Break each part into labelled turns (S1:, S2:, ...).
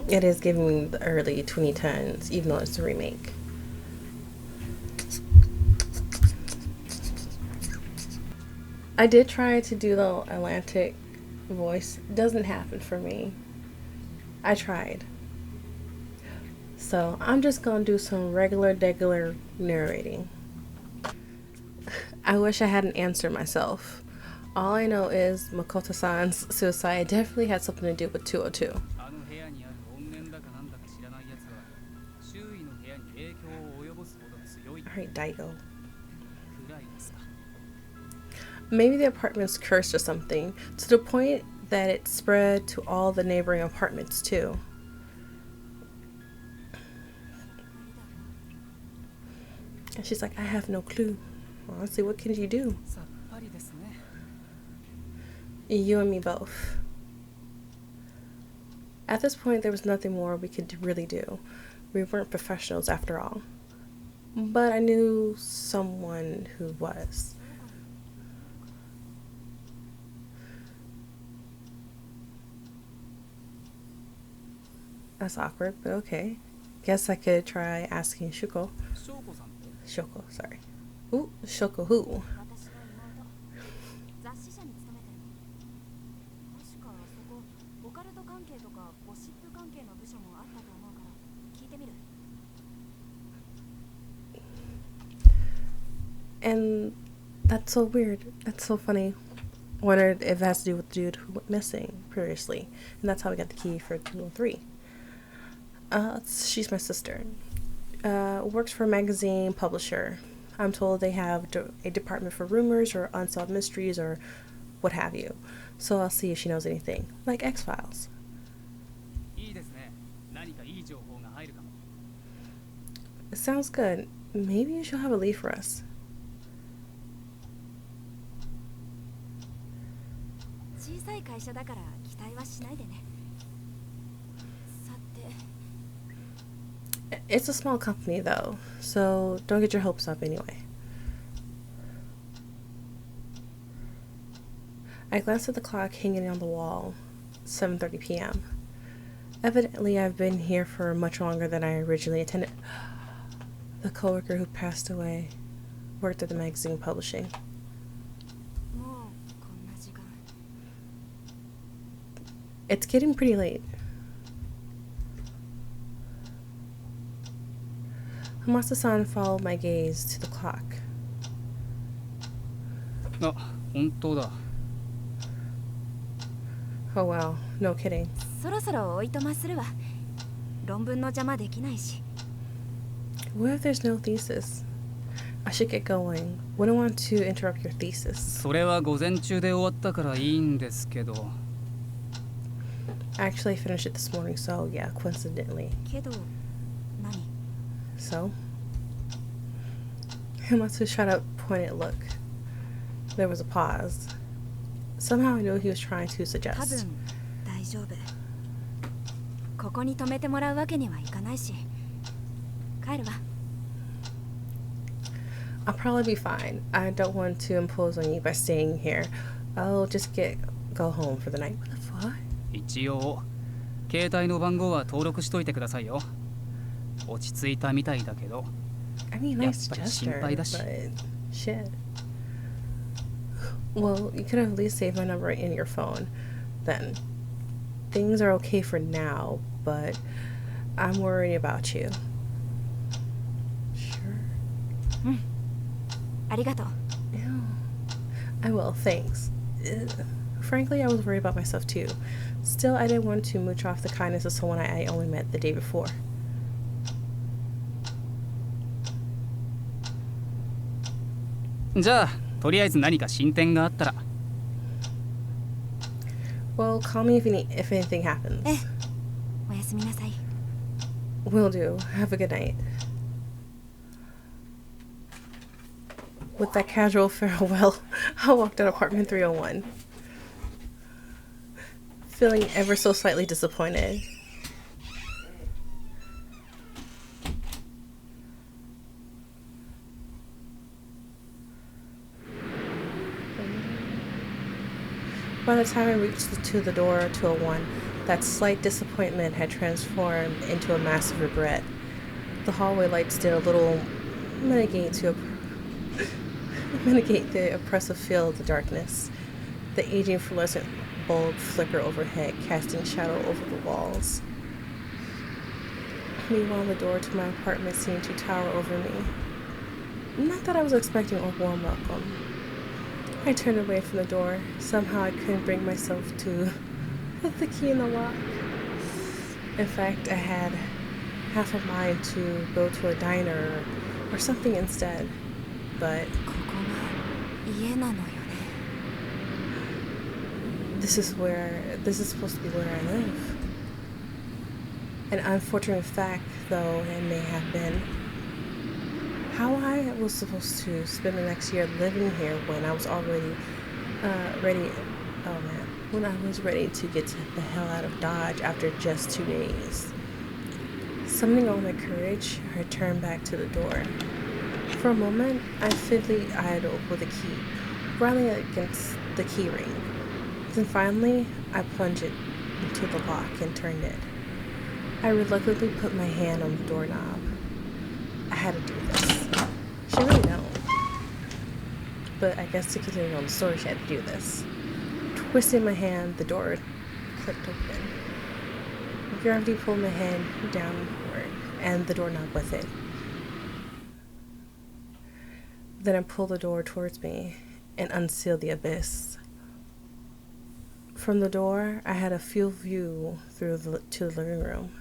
S1: It is giving me the early 2010s, even though it's a remake. I did try to do the Atlantic voice. It doesn't happen for me. I tried. So I'm just gonna do some regular narrating. I wish I had an answer myself. All I know is Makoto-san's suicide definitely had something to do with 202. Alright, Daigo. Maybe the apartment's cursed or something, to the point that it spread to all the neighboring apartments too. And she's like, I have no clue. Honestly, what can you do? You and me both. At this point, there was nothing more we could really do. We weren't professionals after all. But I knew someone who was. That's awkward, but okay. Guess I could try asking Shoko. Shoko, sorry. Ooh, Shoko who? And that's so weird. That's so funny. Wondered if it has to do with the dude who went missing previously. And that's how we got the key for 203. She's my sister. Works for a magazine publisher. I'm told they have a department for rumors or unsolved mysteries or what have you. So I'll see if she knows anything. Like X-Files. It sounds good. Maybe she'll have a lead for us. It's a small company though, so don't get your hopes up anyway. I glanced at the clock hanging on the wall. 7:30 p.m. Evidently, I've been here for much longer than I originally intended. The coworker who passed away worked at the magazine publishing. It's getting pretty late. Hamasa-san followed my gaze to the clock. Oh wow, no kidding. What if there's no thesis? I should get going. Wouldn't want to interrupt your thesis. I actually finished it this morning, so yeah, coincidentally. So? Himatsu shot a pointed look. There was a pause. Somehow I knew he was trying to suggest. I'll probably be fine. I don't want to impose on you by staying here. I'll just go home for the night. What the fuck? I mean, nice gesture, but shit. Well, you could have at least saved my number in your phone. Then. Things are okay for now, but I'm worried about you. Sure. Ew. I will, thanks. Frankly, I was worried about myself too. Still, I didn't want to mooch off the kindness of someone I only met the day before. Well, call me if anything happens. Will do. Have a good night. With that casual farewell, I walked out of apartment 301. Feeling ever so slightly disappointed. By the time I reached the door 201, That slight disappointment had transformed into a massive regret. The hallway lights did a little mitigate the oppressive feel of the darkness. The aging fluorescent bulb flickered overhead, casting shadow over the walls. Meanwhile, the door to my apartment seemed to tower over me. Not that I was expecting a warm welcome. I turned away from the door. Somehow I couldn't bring myself to put the key in the lock. In fact, I had half a mind to go to a diner or something instead, but this is supposed to be where I live. An unfortunate fact, though it may have been, how I was supposed to spend the next year living here when I was already when I was ready to get the hell out of Dodge after just 2 days. Summoning all my courage, I turned back to the door. For a moment, I fiddly idled with the key, rallying against the key ring. Then finally, I plunged it into the lock and turned it. I reluctantly put my hand on the doorknob. I had to do this. She really don't. But I guess to continue on the story, she had to do this. Twisting my hand, the door clicked open. Gravity pulled my hand downward, and the doorknob with it. Then I pulled the door towards me and unsealed the abyss. From the door, I had a field view to the living room.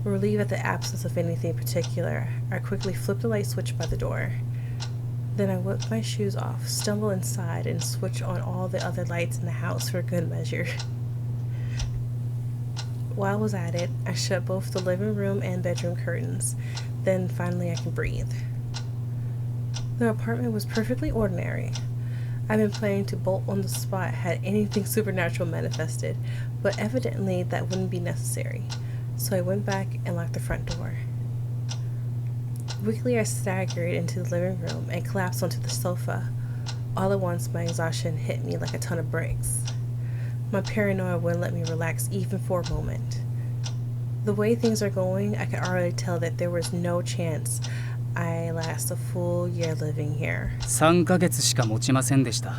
S1: Relieved at the absence of anything particular, I quickly flipped the light switch by the door. Then I whipped my shoes off, stumbled inside, and switched on all the other lights in the house for good measure. While I was at it, I shut both the living room and bedroom curtains. Then finally I could breathe. The apartment was perfectly ordinary. I've been planning to bolt on the spot had anything supernatural manifested, but evidently that wouldn't be necessary. So I went back and locked the front door. Weakly, I staggered into the living room and collapsed onto the sofa. All at once, my exhaustion hit me like a ton of bricks. My paranoia wouldn't let me relax even for a moment. The way things are going, I could already tell that there was no chance I last a full year living here.
S2: 3ヶ月しか持ちませんでした。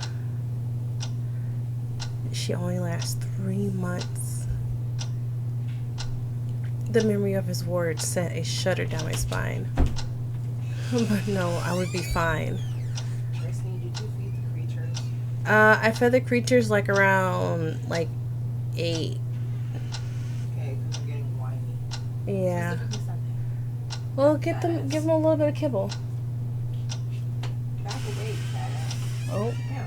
S1: She only lasts 3 months. The memory of his words sent a shudder down my spine. But no, I would be fine.
S3: Christine, did you feed the creatures?
S1: I fed the creatures like around 8.
S3: Okay, because they're getting whiny.
S1: Yeah.
S3: Specifically Sunday.
S1: Well, give them a little bit of kibble.
S3: Back away, badass.
S1: Oh.
S3: Yeah.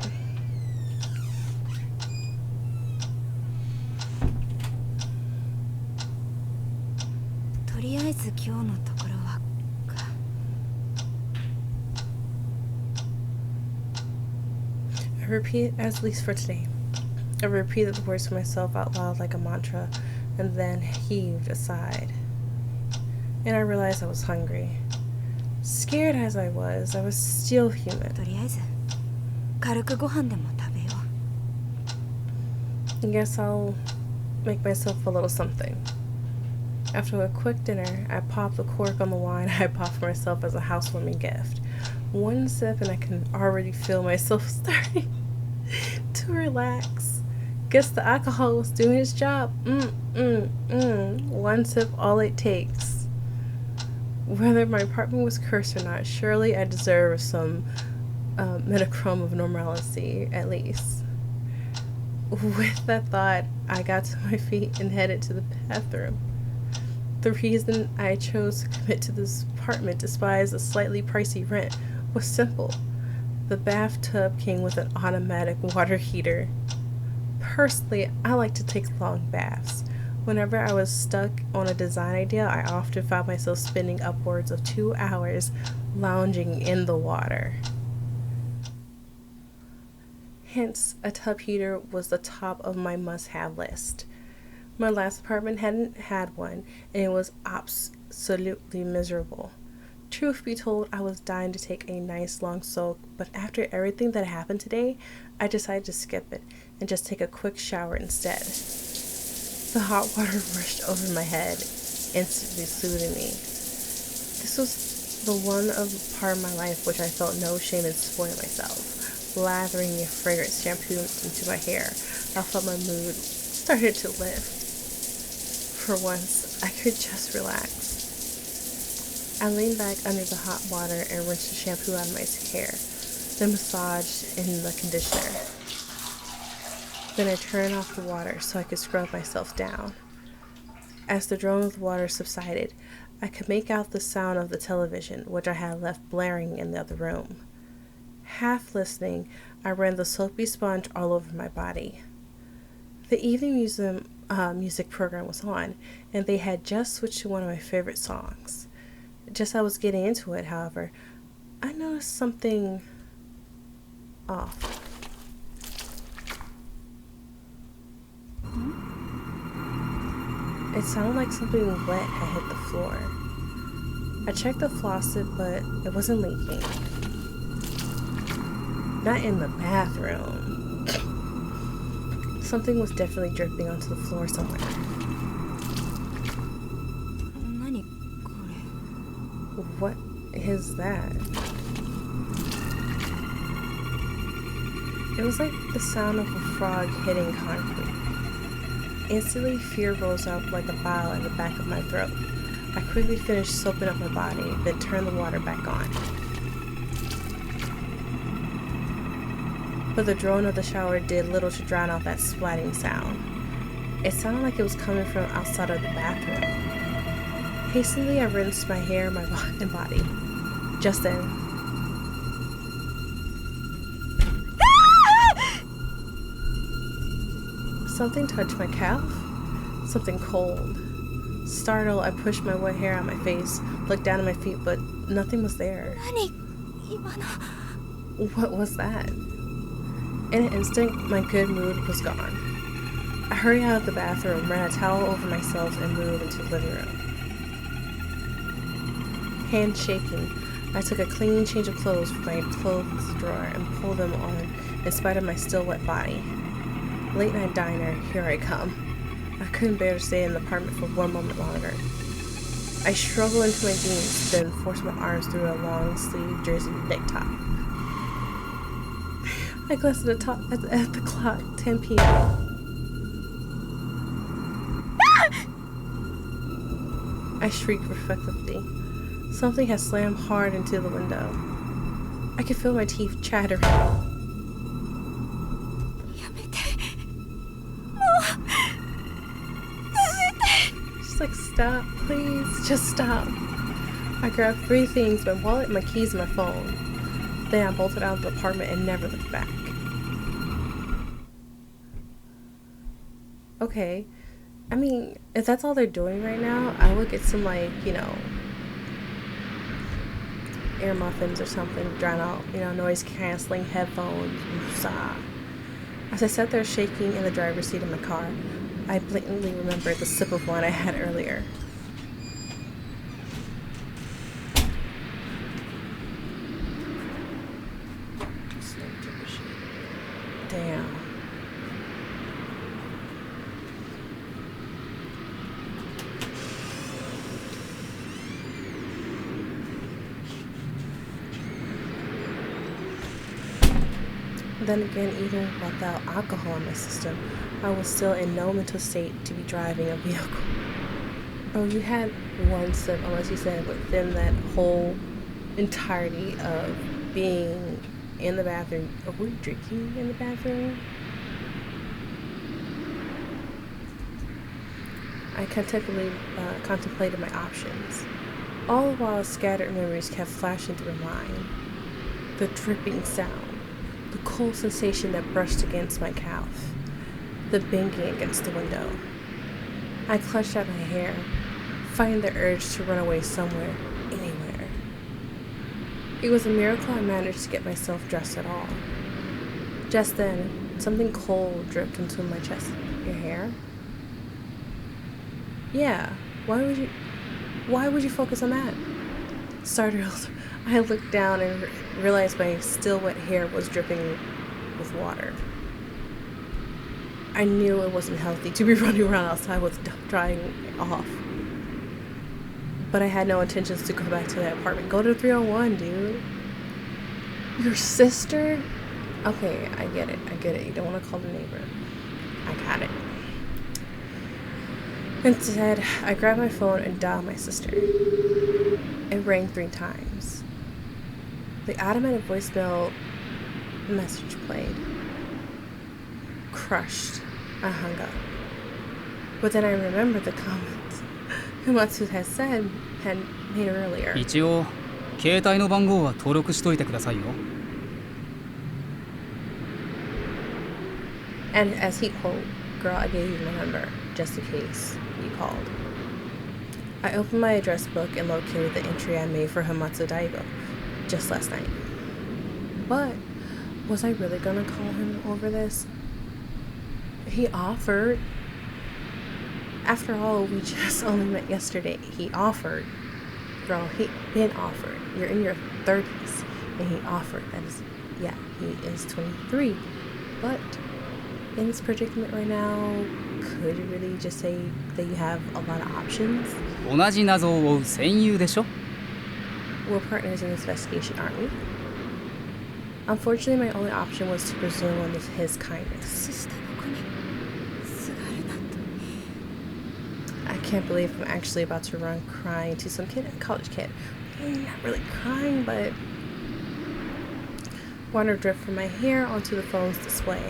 S4: とりあえず今日のところは
S1: I repeat, at least for today. I repeated the words to myself out loud like a mantra, and then heaved a sigh. And I realized I was hungry. Scared as I was still human.
S4: とりあえず軽くご飯でも食べよ
S1: I guess I'll make myself a little something. After a quick dinner, I popped the cork on the wine I bought for myself as a housewarming gift. One sip and I can already feel myself starting to relax. Guess the alcohol was doing its job. One sip, all it takes. Whether my apartment was cursed or not, surely I deserve some metachrome of normalcy, at least. With that thought, I got to my feet and headed to the bathroom. The reason I chose to commit to this apartment despite the slightly pricey rent was simple. The bathtub came with an automatic water heater. Personally, I like to take long baths. Whenever I was stuck on a design idea, I often found myself spending upwards of 2 hours lounging in the water. Hence, a tub heater was the top of my must-have list. My last apartment hadn't had one, and it was absolutely miserable. Truth be told, I was dying to take a nice long soak, but after everything that happened today, I decided to skip it and just take a quick shower instead. The hot water rushed over my head, instantly soothing me. This was the one part of my life which I felt no shame in spoiling myself, lathering a fragrant shampoo into my hair. I felt my mood started to lift. For once, I could just relax. I leaned back under the hot water and rinsed the shampoo out of my hair, then massaged in the conditioner. Then I turned off the water so I could scrub myself down. As the drone of the water subsided, I could make out the sound of the television, which I had left blaring in the other room. Half listening, I ran the soapy sponge all over my body. The evening music program was on, and they had just switched to one of my favorite songs. Just as I was getting into it, however, I noticed something off. It sounded like something wet had hit the floor. I checked the faucet, but it wasn't leaking. Not in the bathroom. Something was definitely dripping onto the floor somewhere.
S4: 何これ
S1: What is that? It was like the sound of a frog hitting concrete. Instantly, fear rose up like a bile in the back of my throat. I quickly finished soaping up my body, then turned the water back on. But the drone of the shower did little to drown out that splatting sound. It sounded like it was coming from outside of the bathroom. Hastily, I rinsed my hair and body. Just then, something touched my calf. Something cold. Startled, I pushed my wet hair out my face, looked down at my feet, but nothing was there.
S4: 何今の
S1: What was that? In an instant, my good mood was gone. I hurried out of the bathroom, ran a towel over myself, and moved into the living room. Hands shaking, I took a clean change of clothes from my clothes drawer and pulled them on in spite of my still wet body. Late night diner, here I come. I couldn't bear to stay in the apartment for one moment longer. I struggled into my jeans, then forced my arms through a long-sleeve jersey knit top. I glanced at the clock, 10 p.m. I shrieked reflectively. Something had slammed hard into the window. I could feel my teeth chattering.
S4: やめて
S1: Just like, stop, please, just stop. I grabbed 3 things, my wallet, my keys, and my phone. Then I bolted out of the apartment and never looked back. Okay, I mean, if that's all they're doing right now, I would get some, like, air muffins or something to drown out, noise canceling headphones. Woosah. As I sat there shaking in the driver's seat of my car, I blatantly remembered the sip of wine I had earlier. Damn. Then again, even without alcohol in my system, I was still in no mental state to be driving a vehicle. Oh, you had one sip, unless you said within that whole entirety of being in the bathroom. Are we drinking in the bathroom? I contemplated my options. All the while, scattered memories kept flashing through my mind. The dripping sound. The cold sensation that brushed against my calf. The banging against the window. I clutched at my hair, fighting the urge to run away somewhere, anywhere. It was a miracle I managed to get myself dressed at all. Just then, something cold dripped into my chest. Your hair? Yeah, why would you focus on that? Startled, I looked down and realized my still wet hair was dripping with water. I knew it wasn't healthy to be running around outside with drying off. But I had no intentions to go back to that apartment. Go to 301, dude. Your sister? Okay, I get it. You don't want to call the neighbor. I got it. Instead, I grabbed my phone and dialed my sister. It rang 3 times. The automated voicemail message played. Crushed. I hung up. But then I remembered the comments Himatsu had made earlier.
S2: 一応携帯の番号は登録しといてくださいよ。
S1: And as he quote, girl, I gave you my number, just in case you called. I opened my address book and located the entry I made for Himatsu Daigo just last night. But was I really gonna call him over this? He offered. After all, we just only met yesterday. He offered. Girl, he been offered. You're in your 30s. And he offered. That is, yeah, he is 23. But in this predicament right now, could you really just say that you have a lot of options?
S2: 同じ謎を追う戦友でしょ。
S1: We're partners in this investigation, aren't we? Unfortunately, my only option was to presume on his kindness. I can't believe I'm actually about to run crying to some kid, a college kid. Not really crying, but water dripped from my hair onto the phone's display.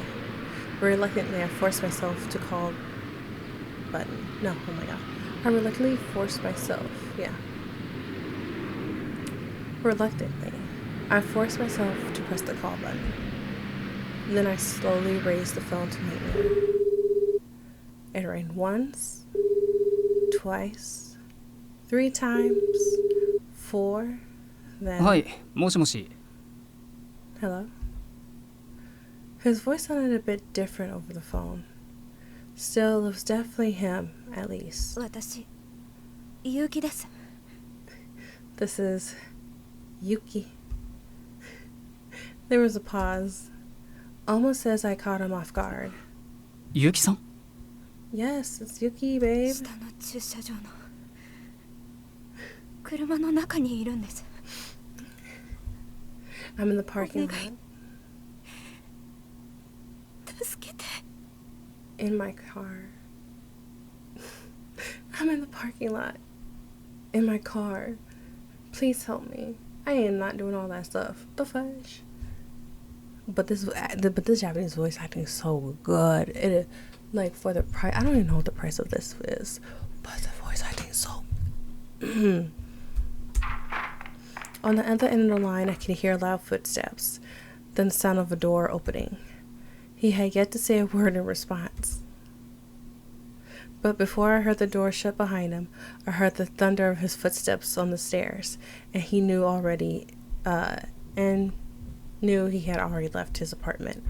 S1: Reluctantly, I forced myself to call button. No, oh my god. I reluctantly forced myself, yeah. Reluctantly, I forced myself to press the call button. Then I slowly raised the phone to my ear. It rang once, twice, 3 times, 4, then...
S2: はい、もしもし。
S1: Hello? His voice sounded a bit different over the phone. Still, it was definitely him, at least.
S4: 私、Yuuki です。
S1: This is Yuuki. There was a pause, almost as I caught him off guard.
S2: ゆうきさん？
S1: Yes, it's Yuuki, babe.
S4: 下の駐車場の車の中にいるんです。
S1: I'm in the parking lot.
S4: 助けて。
S1: In my car. I'm in the parking lot. In my car. Please help me. I am not doing all that stuff. The fudge. But this Japanese voice acting is so good. It is, like, for the price. I don't even know what the price of this is, but the voice acting is so. On the other end of the line, I could hear loud footsteps, then the sound of a door opening. He had yet to say a word in response. But before I heard the door shut behind him, I heard the thunder of his footsteps on the stairs, and he knew he had already left his apartment.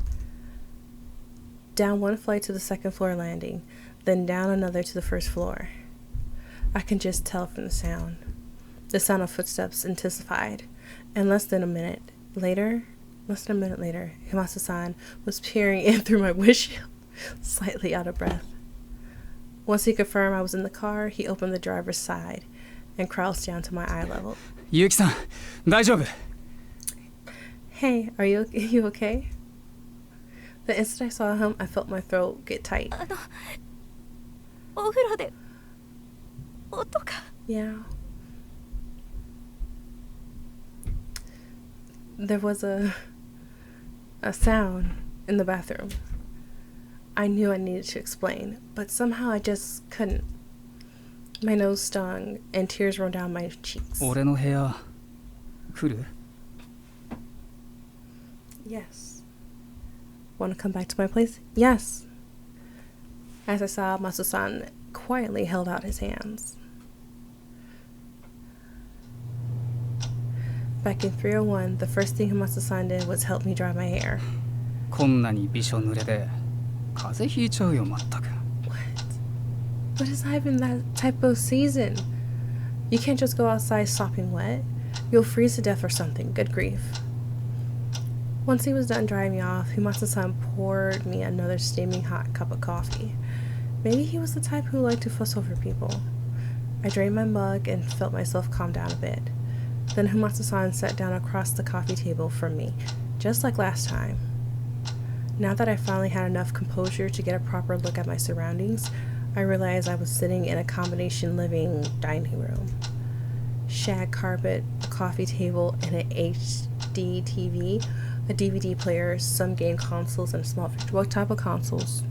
S1: Down one flight to the second floor landing, then down another to the first floor. I can just tell from the sound. The sound of footsteps intensified, and less than a minute later, Himatsu-san was peering in through my windshield, slightly out of breath. Once he confirmed I was in the car, he opened the driver's side and crouched down to my eye level.
S2: ゆうきさん、大丈夫？
S1: Hey, are you okay? The instant I saw him, I felt my throat get tight.
S4: お風呂で音が。
S1: Yeah. There was a sound in the bathroom. I knew I needed to explain, but somehow I just couldn't. My nose stung and tears rolled down my cheeks.
S2: 俺の部屋来る？
S1: Yes. Want to come back to my place? Yes. As I saw, Matsu-san quietly held out his hands. Back in 301, the first thing Matsu-san did was help me dry my hair.
S2: こんなにびしょ濡れで風邪ひいちゃうよまったく。
S1: What? But it's not even that type of season. You can't just go outside sopping wet. You'll freeze to death or something. Good grief. Once he was done drying me off, Humatsu-san poured me another steaming hot cup of coffee. Maybe he was the type who liked to fuss over people. I drained my mug and felt myself calm down a bit. Then Humatsu-san sat down across the coffee table from me, just like last time. Now that I finally had enough composure to get a proper look at my surroundings, I realized I was sitting in a combination living dining room. Shag carpet, a coffee table, and an HD TV, a DVD player, some game consoles, and a small fridge. What type of consoles?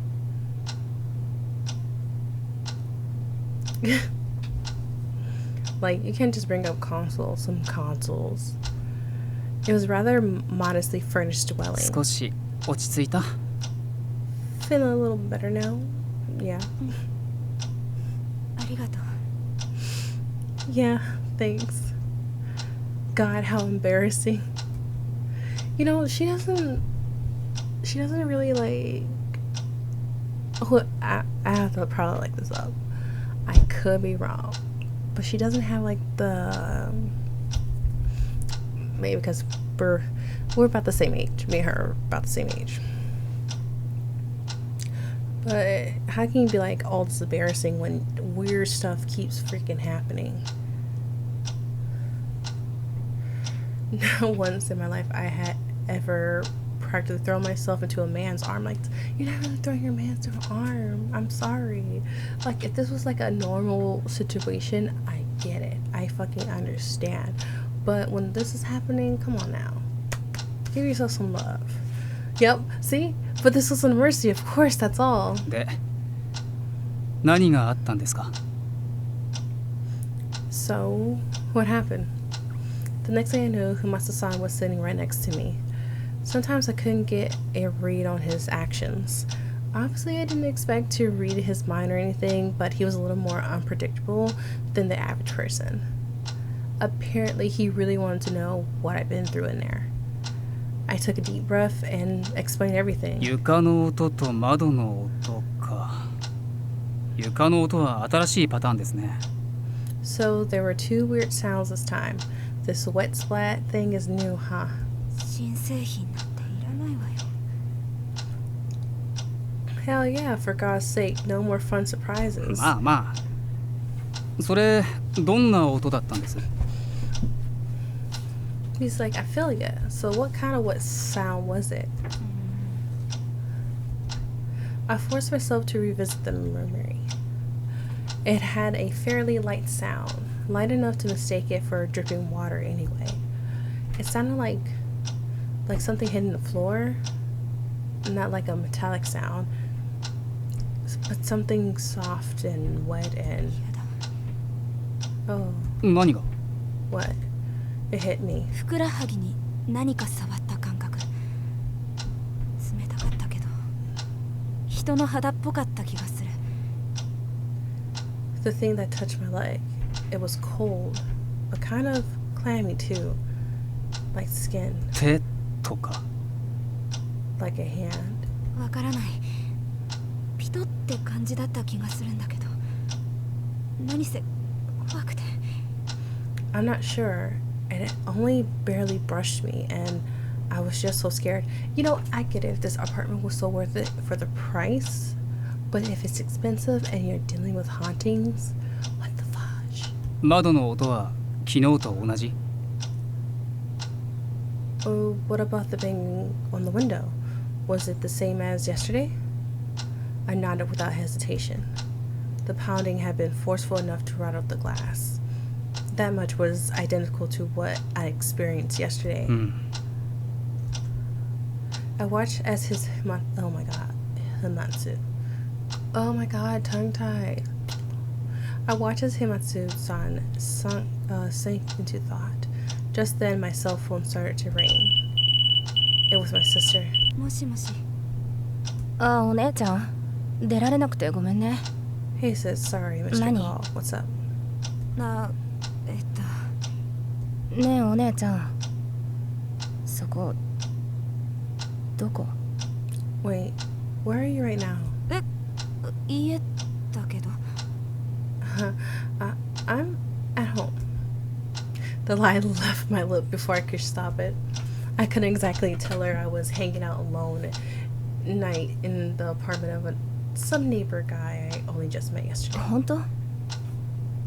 S1: Like, you can't just bring up consoles, some consoles. It was rather modestly furnished dwelling.
S2: 少し落ち着いた
S1: Feeling a little better now. Yeah.
S4: ありがとう
S1: Yeah, thanks. God, how embarrassing. You know, she doesn't really like. Oh, I have to probably look this up. I could be wrong, but she doesn't have like the. Maybe because we're about the same age. Me and her are about the same age. But how can you be like, all this embarrassing when weird stuff keeps freaking happening? Not once in my life I had ever practically thrown myself into a man's arm. Like, you're not really throwing your man to an arm. I'm sorry. Like, if this was like a normal situation, I get it. I fucking understand. But when this is happening, come on now. Give yourself some love. Yep, see? But this was an emergency, of course, that's all.
S2: で何があったんですか
S1: So, what happened? The next thing I knew, Humatsu-san was sitting right next to me. Sometimes I couldn't get a read on his actions. Obviously, I didn't expect to read his mind or anything, but he was a little more unpredictable than the average person. Apparently, he really wanted to know what I'd been through in there. I took a deep breath and explained everything.
S2: 床の音と窓の音か床の音は新しいパターンですね
S1: So there were two weird sounds this time. This wet splat thing is new, huh?
S4: 新製品なんていらないわよ
S1: Hell yeah, for God's sake, no more fun surprises.
S2: まあまあそれどんな音だったんです
S1: He's like, I feel ya. So what kind of what sound was it? I forced myself to revisit the memory. It had a fairly light sound, light enough to mistake it for dripping water anyway. It sounded like something hitting the floor, not like a metallic sound, but something soft and wet and... Oh,
S2: 何が
S1: what? It hit me.
S4: ふくらはぎに何か触った感覚冷たかったけど人の肌っぽかった気がする
S1: The thing that touched my leg, it was cold, but kind of clammy too, like skin,
S2: 手とか
S1: like a hand.
S4: わからないピトって感じだった気がするんだけど何せ怖くて
S1: I'm not sure, and it only barely brushed me, and I was just so scared. You know, I get it if this apartment was so worth it for the price, but if it's expensive and you're dealing with hauntings, what the fudge?
S2: 窓の音は昨日と同じ
S1: Oh, what about the banging on the window? Was it the same as yesterday? I nodded without hesitation. The pounding had been forceful enough to rattle the glass. That much was identical to what I experienced yesterday. I watched as his oh my god, Himatsu. Oh my god, tongue-tied. I watched as Himatsu-san sank into thought. Just then, my cell phone started to ring. It was my sister.
S4: もしもしあ、お姉ちゃん出られなくてごめんね
S1: Hey sis, sorry, Mr.
S4: Nani?
S1: Call. What's up?
S4: あ、ねえお姉ちゃんそこどこ
S1: Wait, where are you right now?
S4: 家だけど
S1: I'm at home. The lie left my lip before I could stop it. I couldn't exactly tell her I was hanging out alone at night in the apartment of some neighbor guy I only just met yesterday.
S4: 本当？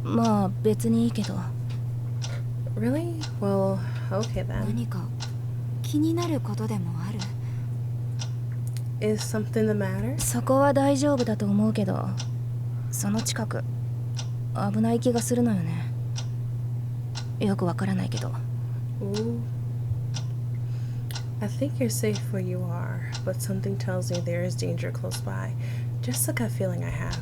S4: まあ別にいいけど。
S1: Really? Well, okay then.
S4: 何か気になることでもある？
S1: Is something the matter?
S4: そこは大丈夫だと思うけど、その近く危ない気がするのよね。よくわからないけど。
S1: Ooh. I think you're safe where you are, but something tells me there is danger close by. Just a gut feeling I have.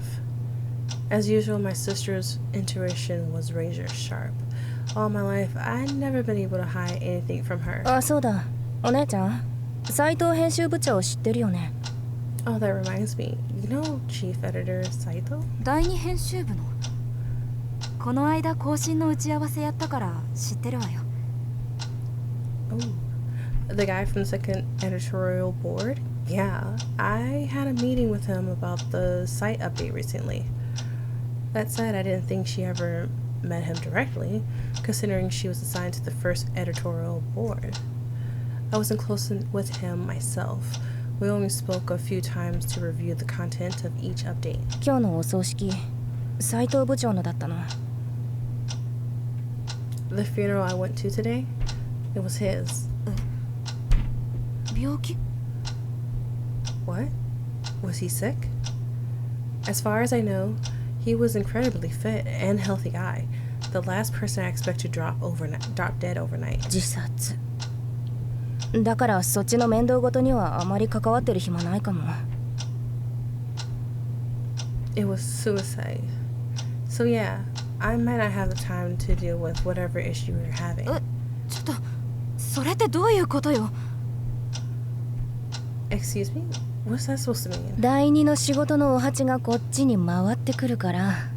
S1: As usual, my sister's intuition was razor sharp. All my life, I'd never been able to hide anything from her.
S4: あ、そうだ。お姉ちゃん、斉藤編集部長知ってるよね。
S1: Oh, that reminds me. You know Chief Editor Saito?
S4: 第二編集部の。この間更新の打ち合わせやったから知ってるわよ。
S1: Oh, the guy from the second editorial board? Yeah, I had a meeting with him about the site update recently. That said, I didn't think she ever met him directly, considering she was assigned to the first editorial board. I wasn't close with him myself. We only spoke a few times to review the content of each update.
S4: 今日のお葬式、斉藤部長のだったの。
S1: The funeral I went to today, it was his.
S4: 病気？
S1: What? Was he sick? As far as I know, he was incredibly fit and healthy guy. The last person I expect to drop dead overnight.
S4: 自殺。だからそっちの面倒ごとにはあまり関わってる暇ないかも。
S1: It was suicide. So yeah, I might not have the time to deal with whatever issue you're having.
S4: ちょっとそれってどういうことよ？
S1: Excuse me? What's that supposed to mean?
S4: 第二の仕事のお鉢がこっちに回ってくるから。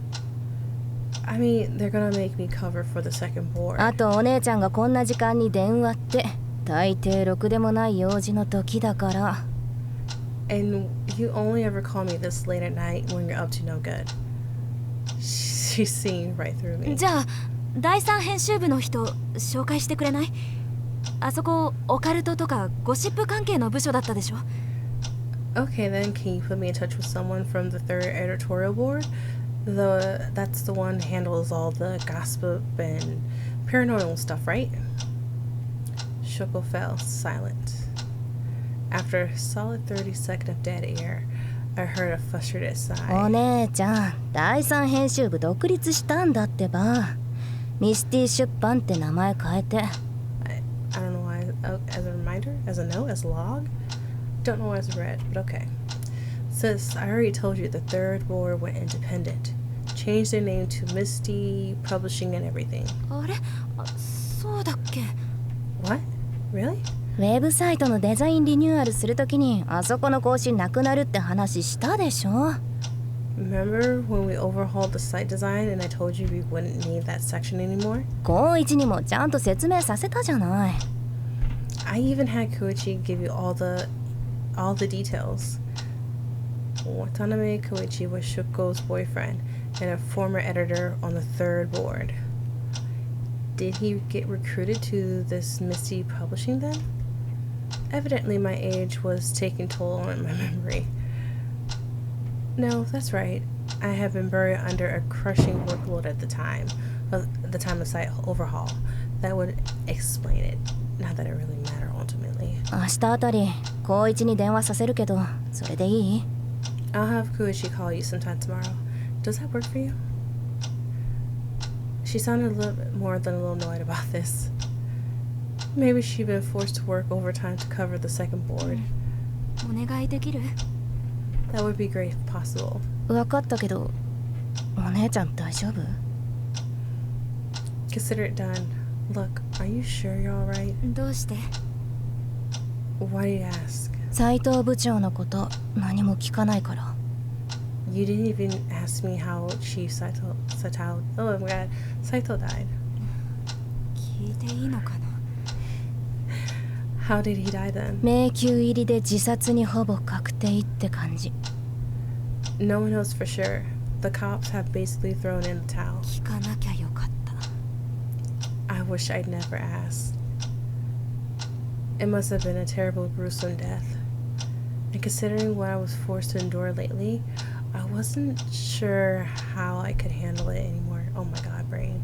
S1: I mean, they're gonna make me cover for the second board.
S4: あとお姉ちゃんがこんな時間に電話って大抵ろくでもない用事の時だから。
S1: And you only ever call me this late at night when you're up to no good. She's seeing right through me.
S4: じゃあ第三編集部の人紹介してくれない？あそこオカルトとかゴシップ関係の部署だったでしょ？
S1: Okay, then can you put me in touch with someone from the third editorial board? That's the one who handles all the gossip and paranormal stuff, right? Shoko fell silent. After a solid 30 seconds of dead air, I heard a frustrated
S4: お
S1: sigh.
S4: 姉ちゃん、第三編集部独立したんだってば。ミスティ出版って名前変えて。
S1: I don't know why, as a reminder, as a note, as a log? Don't know why it's red, but okay. Sis, I already told you the third board went independent. Changed their name to Misty Publishing and everything.
S4: あれ？そうだっけ？
S1: What? Really?
S4: ウェブサイトのデザインリニューアルするときにあそこの更新なくなるって話したでしょ？
S1: Remember when we overhauled the site design and I told you we wouldn't need that section anymore?
S4: 高一にもちゃんと説明させたじゃない。
S1: I even had Koichi give you all the details. Watanabe Koichi was Shuko's boyfriend and a former editor on the third board. Did he get recruited to this Misty Publishing then? Evidently my age was taking toll on my memory. No, that's right. I had been buried under a crushing workload at the time of the site overhaul. That would explain it. Not that it really mattered ultimately.
S4: 明日あたり高一に電話させるけど、それでいい？
S1: I'll have Koichi call you sometime tomorrow. Does that work for you? She sounded a little bit more than a little annoyed about this. Maybe she'd been forced to work overtime to cover the second board.
S4: お願いできる？
S1: That would be great if possible.
S4: 分かったけど、お姉ちゃん大丈夫？
S1: Consider it done. Look, are you sure you're alright?
S4: どうして？
S1: Why do you ask?
S4: 斉藤部長のこと何も聞かないから。
S1: You didn't even ask me how Chief Saito, oh my god, Saito died.
S4: 聞いていいのかな？
S1: How did he die then?
S4: 迷宮入りで自殺にほぼ確定って感じ。
S1: No one knows for sure. The cops have basically thrown in the towel.
S4: 聞かなきゃよかった。
S1: I wish I'd never asked. It must have been a terrible, gruesome death. And considering what I was forced to endure lately, I wasn't sure how I could handle it anymore. Oh my god, brain.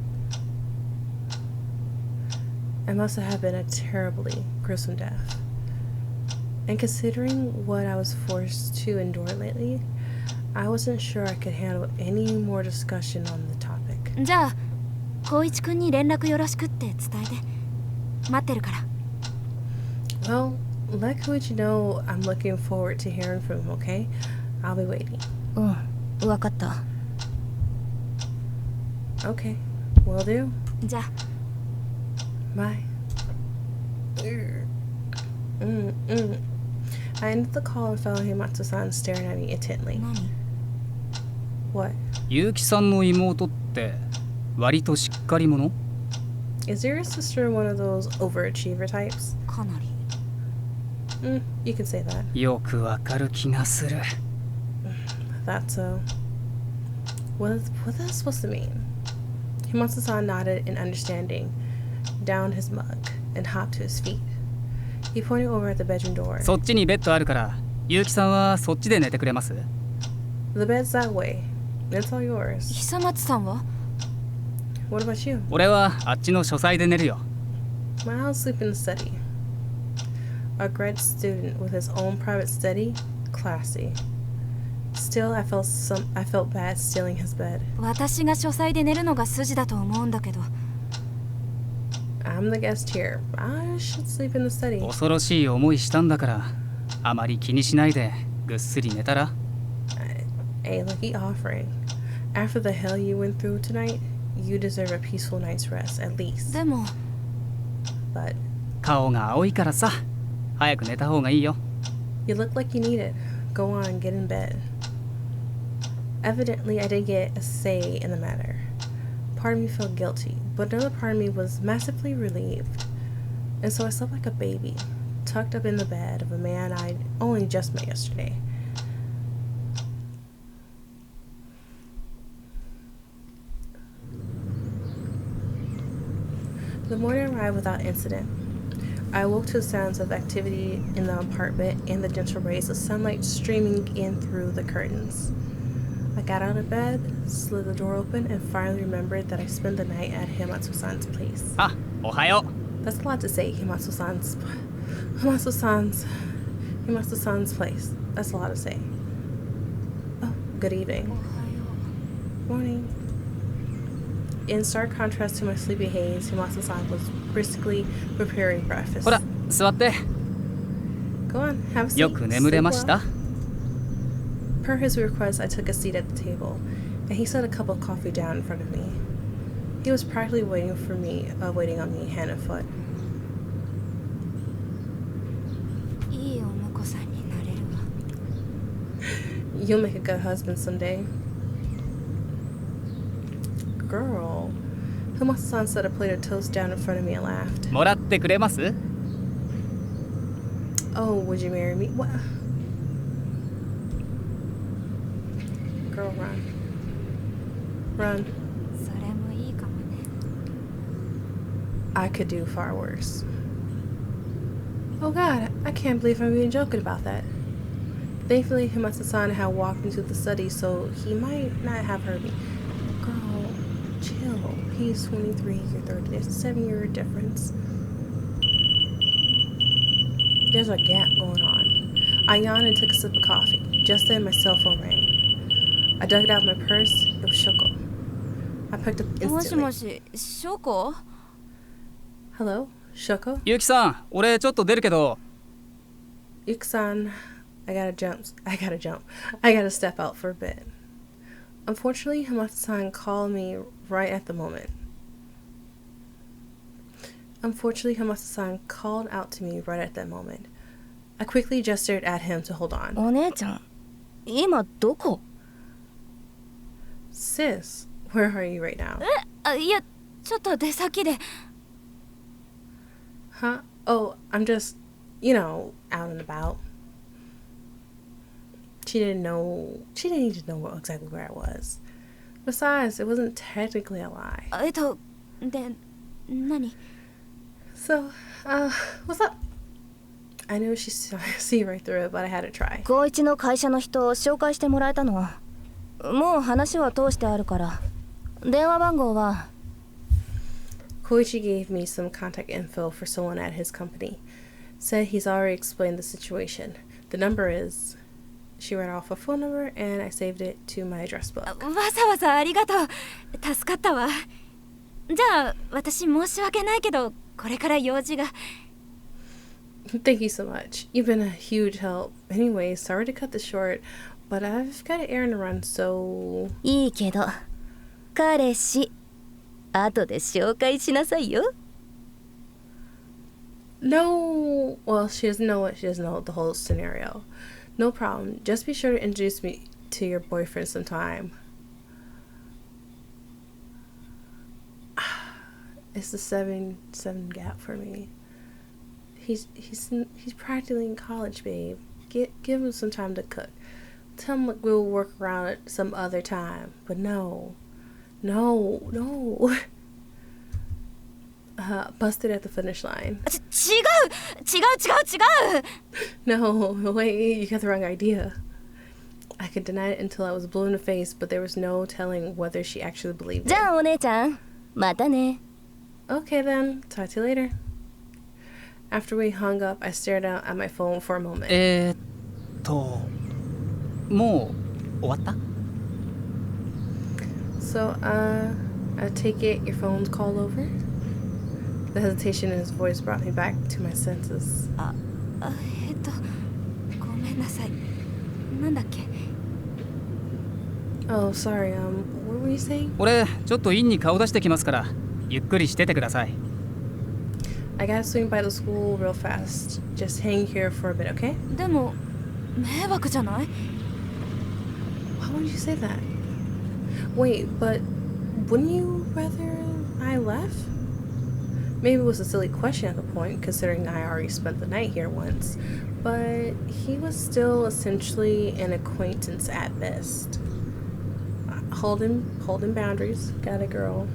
S1: It must have been a terribly gruesome death. And considering what I was forced to endure lately, I wasn't sure I could handle any more discussion on the topic.
S4: じゃあ光一くんに連絡よろしくって伝えて待ってるから
S1: Well, let Koichi know I'm looking forward to hearing from him, okay? I'll be waiting.
S4: うん分かった
S1: Okay, will do.
S4: じゃあ
S1: Bye. I ended the call and found Himatsu-san staring at me intently.
S4: 何
S1: What?
S2: 結城さんの妹って割としっかり者？
S1: Is your sister one of those overachiever types?
S4: かなり
S1: You can say that.
S2: よくわかる気がする。
S1: That's so. What's that supposed to mean? Himatsu-san nodded in understanding, downed his mug, and hopped to his feet. He pointed over at the bedroom door.
S2: そっちにベッドあるから結城さんはそっちで寝てくれます？
S1: The bed's that way. It's all yours.
S4: 久松さんは
S1: What about you?
S2: 俺はあっちの書斎で寝るよ。
S1: I'll sleep in the study. A grad student with his own private study? Classy. Still, I felt bad stealing his bed.
S4: 私が書斎で寝るのが筋だと思うんだけど
S1: I'm the guest here. I should sleep in the study.
S2: 恐ろしい思いしたんだからあまり気にしないでぐっすり寝たら？
S1: A lucky offering. After the hell you went through tonight, you deserve a peaceful night's rest, at least.
S4: でも
S1: But
S2: 顔が青いからさ早く寝た方がいいよ。
S1: you look like you need it. Go on, get in bed. Evidently, I didn't get a say in the matter. Part of me felt guilty, but another part of me was massively relieved. And so I slept like a baby, tucked up in the bed of a man I'd only just met yesterday. The morning arrived without incident. I awoke to the sounds of activity in the apartment and the gentle rays of sunlight streaming in through the curtains. I got out of bed, slid the door open, and finally remembered that I spent the night at Himatsu-san's place.
S2: あ、おはよ
S1: That's a lot to say, Himatsu-san's place. That's a lot to say. Oh, good evening. Morning. In stark contrast to my sleepy haze, Himatsu-san was briskly preparing
S2: う。
S1: breakfast.
S2: ほら座って。
S1: Go on, have a seat.
S2: よく眠れまし
S1: Sleep
S2: た？
S1: well. Per his request, I took a seat at the table, and he set a cup of coffee down in front of me. He was practically waiting on me, hand and foot.
S4: いいお婿さんになれるわ
S1: You'll make a good husband someday. Girl. Himatsu-san set a plate of toast down in front of me and laughed.
S2: もらってくれます？
S1: Oh, would you marry me? What? Girl, run. Run.
S4: それもいいかもね
S1: I could do far worse. Oh god, I can't believe I'm even joking about that. Thankfully, Himatsu-san had walked into the study, so he might not have heard me. Girl, chill. He's 23, you're 30. There's a 7-year difference. There's a gap going on. I yawned and took a sip of coffee. Just then, my cell phone rang. I dug it out of my purse. It was Shoko. I picked up
S4: もし
S1: instantly.
S4: もしショコ
S1: Hello, Shoko?
S2: 結城さん、俺ちょっと出るけど。
S1: Yuki-san, I gotta jump. I gotta step out for a bit. Unfortunately, Himatsu-san called me right at the moment. Himatsu-san called out to me right at that moment. I quickly gestured at him to hold on.
S4: お姉ちゃん今どこ
S1: Sis, where are you right now?
S4: あいやちょっと出先で
S1: Huh? Oh, I'm just, out and about. She didn't need to know exactly where I was. Besides, it wasn't technically a lie.
S4: で何
S1: So, what's up? I knew she see right through it, but I had to try.
S4: 高一の会社の人紹介してもらえたの。もう話は通してあるから。電話番号は
S1: Koichi gave me some contact info for someone at his company. Said he's already explained the situation. The number is... She read off a phone number and I saved it to my address book.
S4: わざわざありがとう。助かったわ。じゃあ私申し訳ないけどこれから用事が。
S1: Thank you so much. You've been a huge help. Anyway, sorry to cut this short, but I've got an errand to run, so...
S4: いいけど彼氏後で紹介しなさいよ。
S1: No! Well, she doesn't know the whole scenario. No problem. Just be sure to introduce me to your boyfriend sometime. It's the 7 gap for me. He's practically in college, babe. Give him some time to cook. Tell him we'll work around it some other time. But no. Busted at the finish line.
S4: 違う
S1: No, wait, you got the wrong idea. I could deny it until I was blue in the face, but there was no telling whether she actually believed it.
S4: じゃあお姉ちゃんまたね。
S1: Okay then, talk to you later. After we hung up, I stared out at my phone for a moment.
S2: もう終わった？
S1: So, I take it your phone's called over? The hesitation in his voice brought me back to my senses.
S4: ごめんなさい。なんだっけ？
S1: Oh, sorry, what were you saying?
S2: 俺ちょっと院に顔出してきますからゆっくりしててください。
S1: I gotta swing by the school real fast. Just hang here for a bit, okay?
S4: でも迷惑じゃない？
S1: Why would you say that? Wait, but wouldn't you rather I left? Maybe it was a silly question at the point, considering I already spent the night here once. But he was still essentially an acquaintance at best. Holding boundaries. Got it, girl.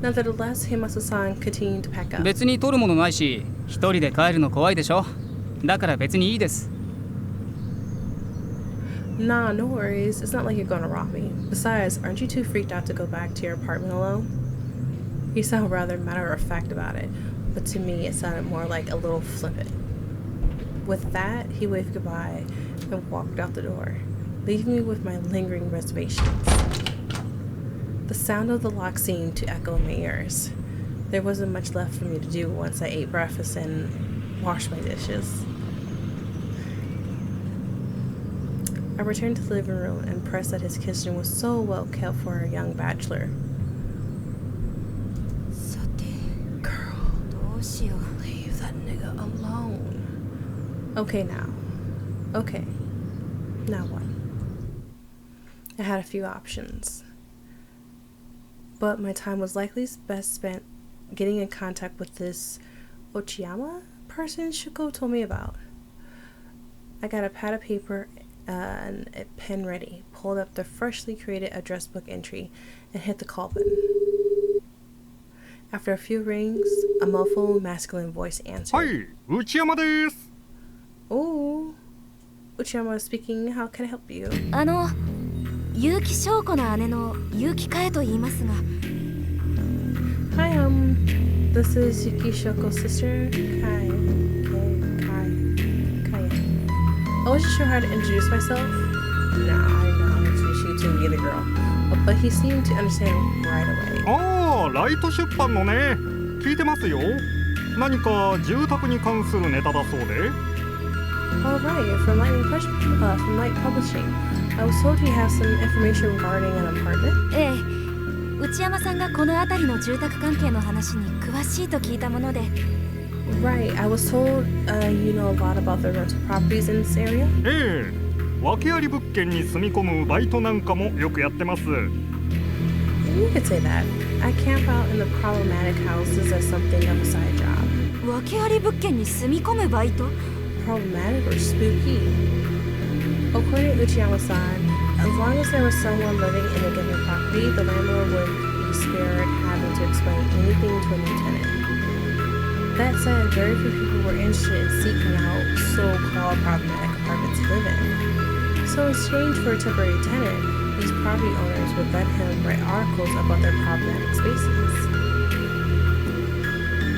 S1: Nevertheless, Himasa-san continued to pack up.
S2: 別に取るものないし一人で帰るの怖いでしょ。だから別にいいです。
S1: Nah, no worries. It's not like you're gonna rob me. Besides, aren't you too freaked out to go back to your apartment alone? He sounded rather matter-of-fact about it, but to me it sounded more like a little flippant. With that, he waved goodbye and walked out the door, leaving me with my lingering reservations. The sound of the lock seemed to echo in my ears. There wasn't much left for me to do once I ate breakfast and washed my dishes. I returned to the living room and impressed that his kitchen was so well kept for a young bachelor.
S4: さて
S1: Girl,
S4: どうしよう。
S1: leave that nigga alone. Okay now. Okay. Now what? I had a few options. But my time was likely best spent getting in contact with this Ochiyama person Shuko told me about. I got a pad of paper and a pen ready, pulled up the freshly created address book entry, and hit the call button. After a few rings, a muffled masculine voice answered.
S5: はい、内山です。
S1: Oh, Uchiyama speaking. How can I help you?
S4: 結城翔子の姉の結城かえと言いますが。
S1: Hi, this is Yuuki Shoko's sister, Kae. I wasn't sure how to introduce myself. Nah, I didn't know how to introduce you to either girl. But he seemed to understand right away.
S5: ああ、ライト出版のね。聞いてますよ。何か住宅に関するネタだそうで。
S1: All right, from Light Publishing. I was told you have some information regarding an apartment.
S4: ええ、内山さんがこの辺りの住宅関係の話に詳しいと聞いたもので。
S1: Right, I was told you know a lot about the rental properties in this area.
S5: ええ、訳あり物件に住み込むバイトなんかもよくやってます。
S1: You could say that. I camp out in the problematic houses as something of a side job.
S4: 訳あり物件に住み込むバイト？
S1: Problematic or spooky? According to Uchiyama-san, as long as there was someone living in a given property, the landlord would be spared having to explain anything to a new tenant. That said, very few people were interested in seeking out so-called problematic apartments to live in. So in exchange for a temporary tenant, these property owners would let him write articles about their problematic spaces.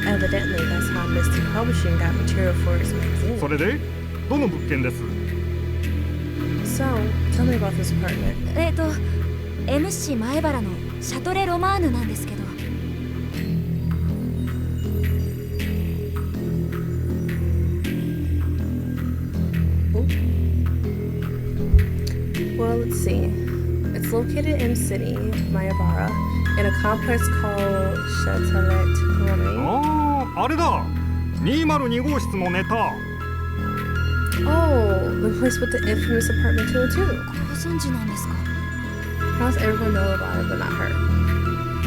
S1: Evidently, that's how Misty Publishing got material for his magazine.
S5: それでどの物件です？
S1: So, tell me about this apartment.
S4: MC 前原のシャトレ・ロマーヌなんですけど。
S1: Well, let's see. It's located in city, Mayabara, in a complex called Châtelet Remake.
S5: ああ、あれだ。202号室のネタ。
S1: Oh, the place with the infamous apartment 202.
S4: ご存知なんですか？
S1: How does everyone know about it but not her?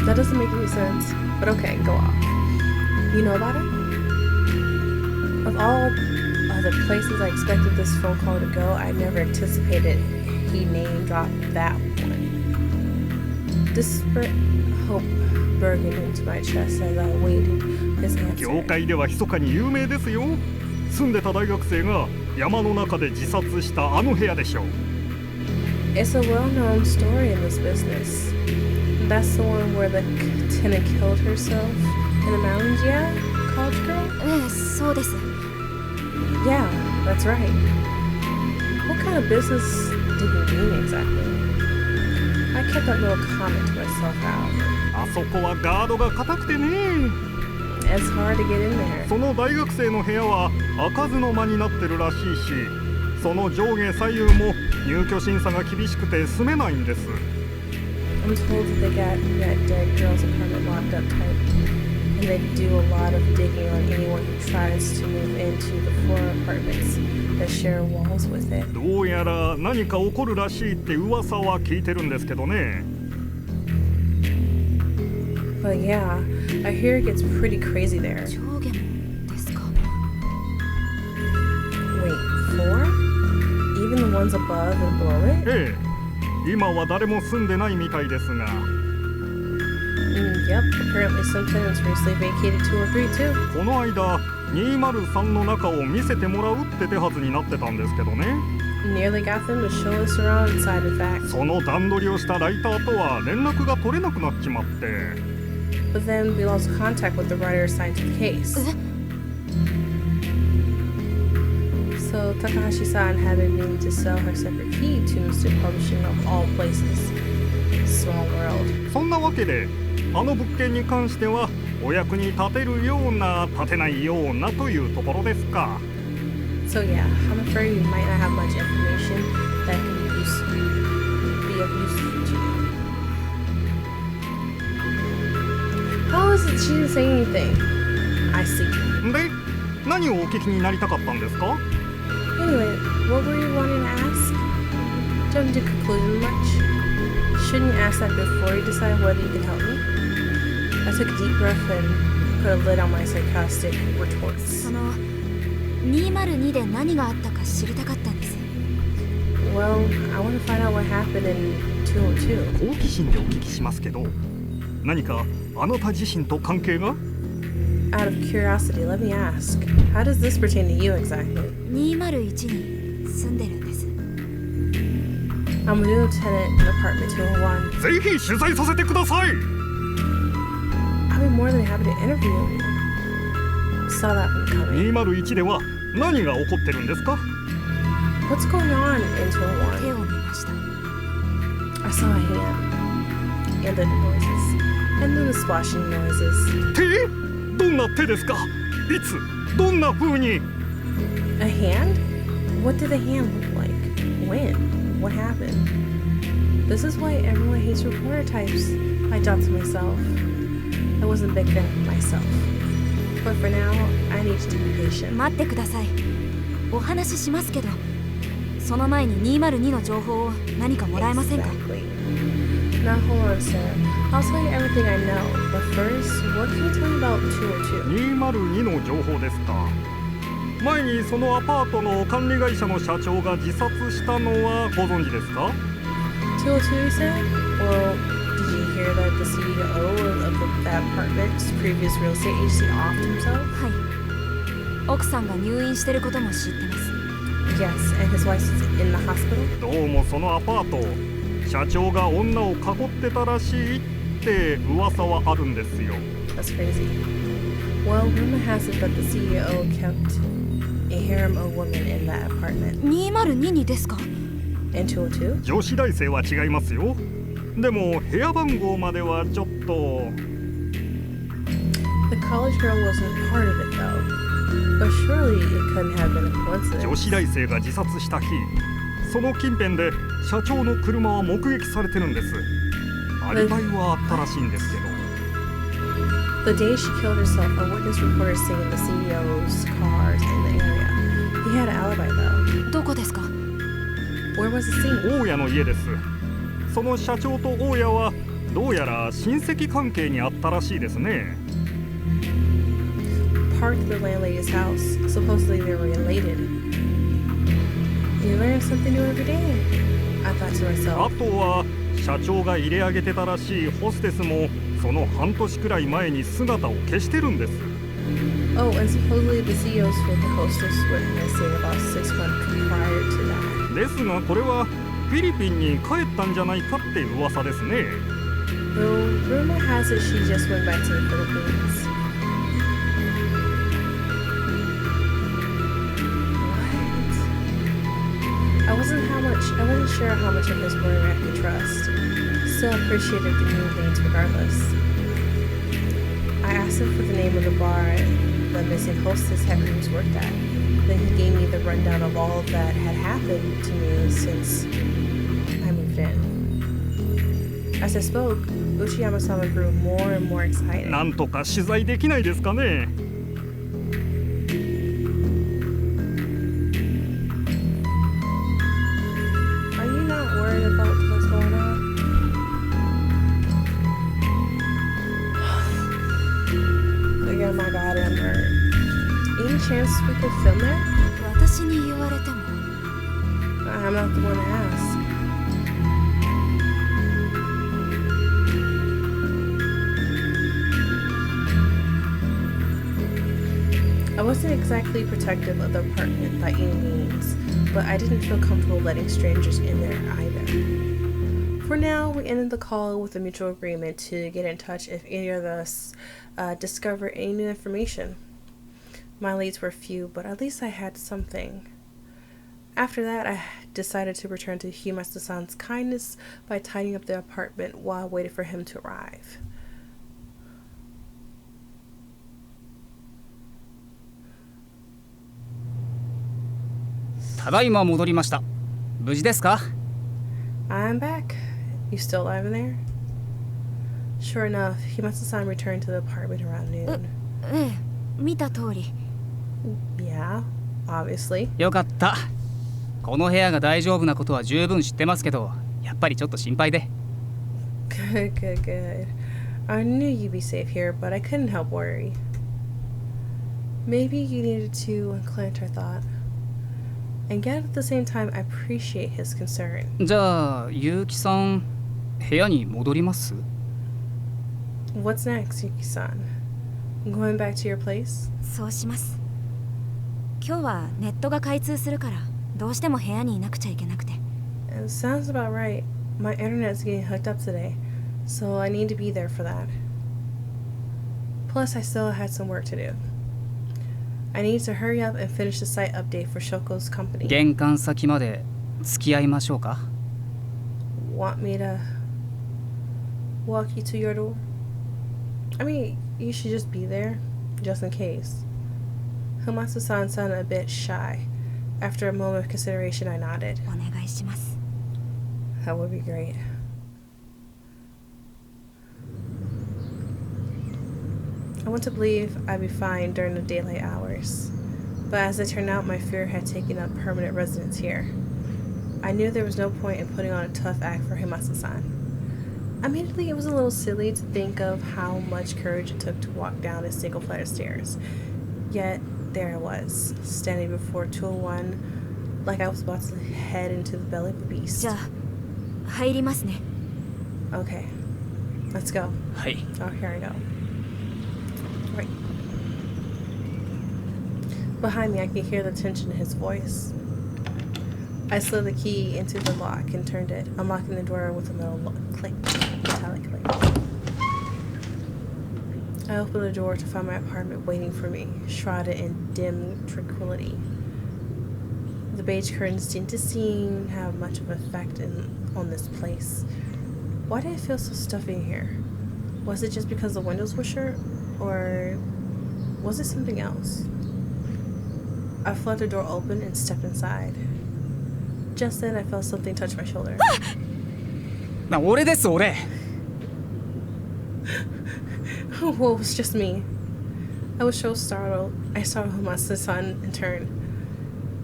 S1: That doesn't make any sense. But okay, go off. You know about it? Of all the places I expected this phone call to go, I never anticipated he name-dropped that one. Disparate hope burning into my chest as I waited his answer.
S5: 業界では密かに有名ですよ。住んでた大学生が山の中で自殺したあの部屋でしょう。
S1: It's a well-known story in this business. That's the one where the tenant killed herself in the mountains, yeah? College girl?
S4: そうです。
S1: Yeah, that's right. What kind of business did he mean exactly? I kept that little comment to myself out.
S5: あそこはガードが硬くてね。
S1: It's hard to get in there.
S5: その大学生の部屋は開かずの間になってるらしいし、その上下左右も入居審査が厳しくて住めないんです。
S1: I'm told that they got that dead girl's apartment locked up tight, and they do a lot of digging on anyone who tries to move into the four apartments that share walls with it.
S5: どうやら何か起こるらしいって噂は聞いてるんですけどね。
S1: But yeah, I hear it gets pretty crazy there.
S4: 上下もですか？
S1: Wait, four? Even the ones above and below it?
S5: ええ、今は誰も住んでないみたいですが。
S1: Yep, apparently some tenants recently vacated 203 too.
S5: この間203の中を見せてもらうって手はずになってたんですけどね。
S1: Nearly got them to show us around inside, in fact.
S5: その段取りをしたライターとは連絡が取れなくなっちまって。
S1: But then we lost contact with the writer assigned to the case. So Takahashi-san had been needing to sell her separate key to Mr. Publishing of all places. Small world.
S5: そんなわけであの物件に関してはお役に立てるような立てないようなというところですか。
S1: So yeah, I'm afraid we might not have much information that can be of use to you. How is it she didn't say anything? I see.
S5: で、何をお聞きになりたかったんですか？
S1: Anyway, what were you wanting to ask? Don't do conclusion much. Shouldn't you ask that before you decide whether you can help me? I took a deep breath and put a lid on my sarcastic retorts.
S4: その202で何があったか知りたかったんです。
S1: Well, I want to find out what happened in 202.
S5: 好奇心でお聞きしますけど、何かあなた自身と関係が？
S1: Out of curiosity, let me ask, how does this pertain to you exactly?
S4: 201に住んでるんです。
S1: I'm a new tenant in apartment 201.
S5: ぜひ取材させてください。
S1: I'd be more than happy to interview you. Saw that one coming.
S5: 201では何が起こってるんですか？
S1: What's going on in
S4: 手
S1: 201?
S4: を見ました。
S1: I saw a hand. And then noises. And then the splashing noises.
S5: 手？どんな手ですか？いつ？どんな風に？
S1: A hand? What did the hand look like? When? What happened? This is why everyone hates reporter types, I thought to myself. I wasn't a big fan of myself. But for now, I need you to be patient.
S4: 待ってください。お話ししますけど、その前に202の情報を何かもらえませんか？
S1: Exactly. Now hold on, sir. I'll tell you everything I know. But first, what can you tell me about 202?
S5: 202の情報ですか。前にそのアパートの管理会社の社長が自殺したのはご存知ですか？
S1: 202, you said? Well, did you hear that the CEO of the that apartment's previous real estate agency offed himself?
S4: はい奥さんが入院してることも知ってます
S1: Yes, and his wife's in the hospital?
S5: どうもそのアパート社長が女を囲ってたらしいって噂はあるんですよ。
S1: That's crazy. Well, rumor has it that the CEO kept a harem of women in that apartment.
S4: 202にですか
S1: And 202?
S5: 女子大生は違いますよ。でも部屋番号まではちょっと。
S1: The college girl wasn't part of it though. But surely it couldn't have been a
S5: 女
S1: coincidence.
S5: 子大生が自殺した日、その近辺で社長の車は目撃されてるんです。アリバイはあったらしいんですけど。
S1: The day she killed herself, a witness reported seeing the CEO's cars in the area. He had an alibi though.
S4: どこですか
S1: Where was the scene?
S5: 大家の家です。その社長と大家はどうやら親戚関係にあったらしいですね。
S1: Parked at the landlady's house. Supposedly they were related. You learn something new every day. I thought to
S5: あ
S1: myself.
S5: とは社長が入れ上げてたらしいホステスもその半年くらい前に姿を消してるんです。
S1: Oh, and supposedly the CEO's with the hostess went missing about 6 months prior to that.
S5: ですがこれはフィリピンに帰ったんじゃないかって噂ですね。
S1: Though rumor has it she just went back to the Philippines. What? I wasn't sure how much of his word I could trust. Still appreciated the new names regardless. I asked him for the name of the bar the missing hostess had previously worked at. Then he gave me the rundown of all that had happened to me since I moved in. As I spoke, Uchiyama-sama grew more and more excited.
S5: なんとか取材できないですかね。
S1: Are you not worried about what's going on? Again, my god, I'm hurt. Any chance we could film there?
S4: 私に言われても
S1: I'm not the one to ask. I wasn't exactly protective of the apartment by any means, but I didn't feel comfortable letting strangers in there either. For now, we ended the call with a mutual agreement to get in touch if either of us discovered any new information. My leads were few, but at least I had something. After that, I decided to return to Himasa-san's kindness by tidying up the apartment while I waited for him to arrive.
S2: ただいま戻りました。無事ですか？
S1: I'm back. You still alive in there? Sure enough, Himasa-san returned to the apartment around noon.
S4: ええ見た通り
S1: Yeah, obviously.
S2: よかった。この部屋が大丈夫なことは十分知ってますけど、やっぱりちょっと心配で。
S1: Good, good, good. I knew you'd be safe here, but I couldn't help worry. Maybe you needed to clench our thought. And yet at the same time, I appreciate his concern.
S2: じゃあ、結城さん、部屋に戻ります？
S1: What's next, Yuki-san? Going back to your place?
S4: そうします今日はネットが開通するからどうしても部屋にいなくちゃいけなくて
S1: It sounds about right. My internet's getting hooked up today, so I need to be there for that. Plus, I still had some work to do. I need to hurry up and finish the site update for Shoko's company.
S2: 玄関先まで付き合いましょうか？
S1: Want me to walk you to your door? I mean, you should just be there, just in case. Himasa-san sounded a bit shy. After a moment of consideration, I nodded.
S4: お願いします
S1: That would be great. I want to believe I'd be fine during the daylight hours, but as it turned out, my fear had taken up permanent residence here. I knew there was no point in putting on a tough act for Himasa-san. Admittedly, it was a little silly to think of how much courage it took to walk down a single flight of stairs. Yet, there I was, standing before 201, like I was about to head into the belly of the beast.
S4: じゃあ入りますね
S1: Okay. Let's go.
S2: はい。
S1: Oh, here I go. Right. Behind me, I could hear the tension in his voice. I slid the key into the lock and turned it, unlocking the door with a metallic click. I opened the door to find my apartment waiting for me, shrouded in dim tranquility. The beige curtains didn't seem to have much of an effect on this place. Why did it feel so stuffy in here? Was it just because the windows were shut, or was it something else? I flung the door open and stepped inside. Just then, I felt something touch my shoulder.
S2: 俺です俺。
S1: Well, it was just me. I was so startled. I saw Humasa-san and turned.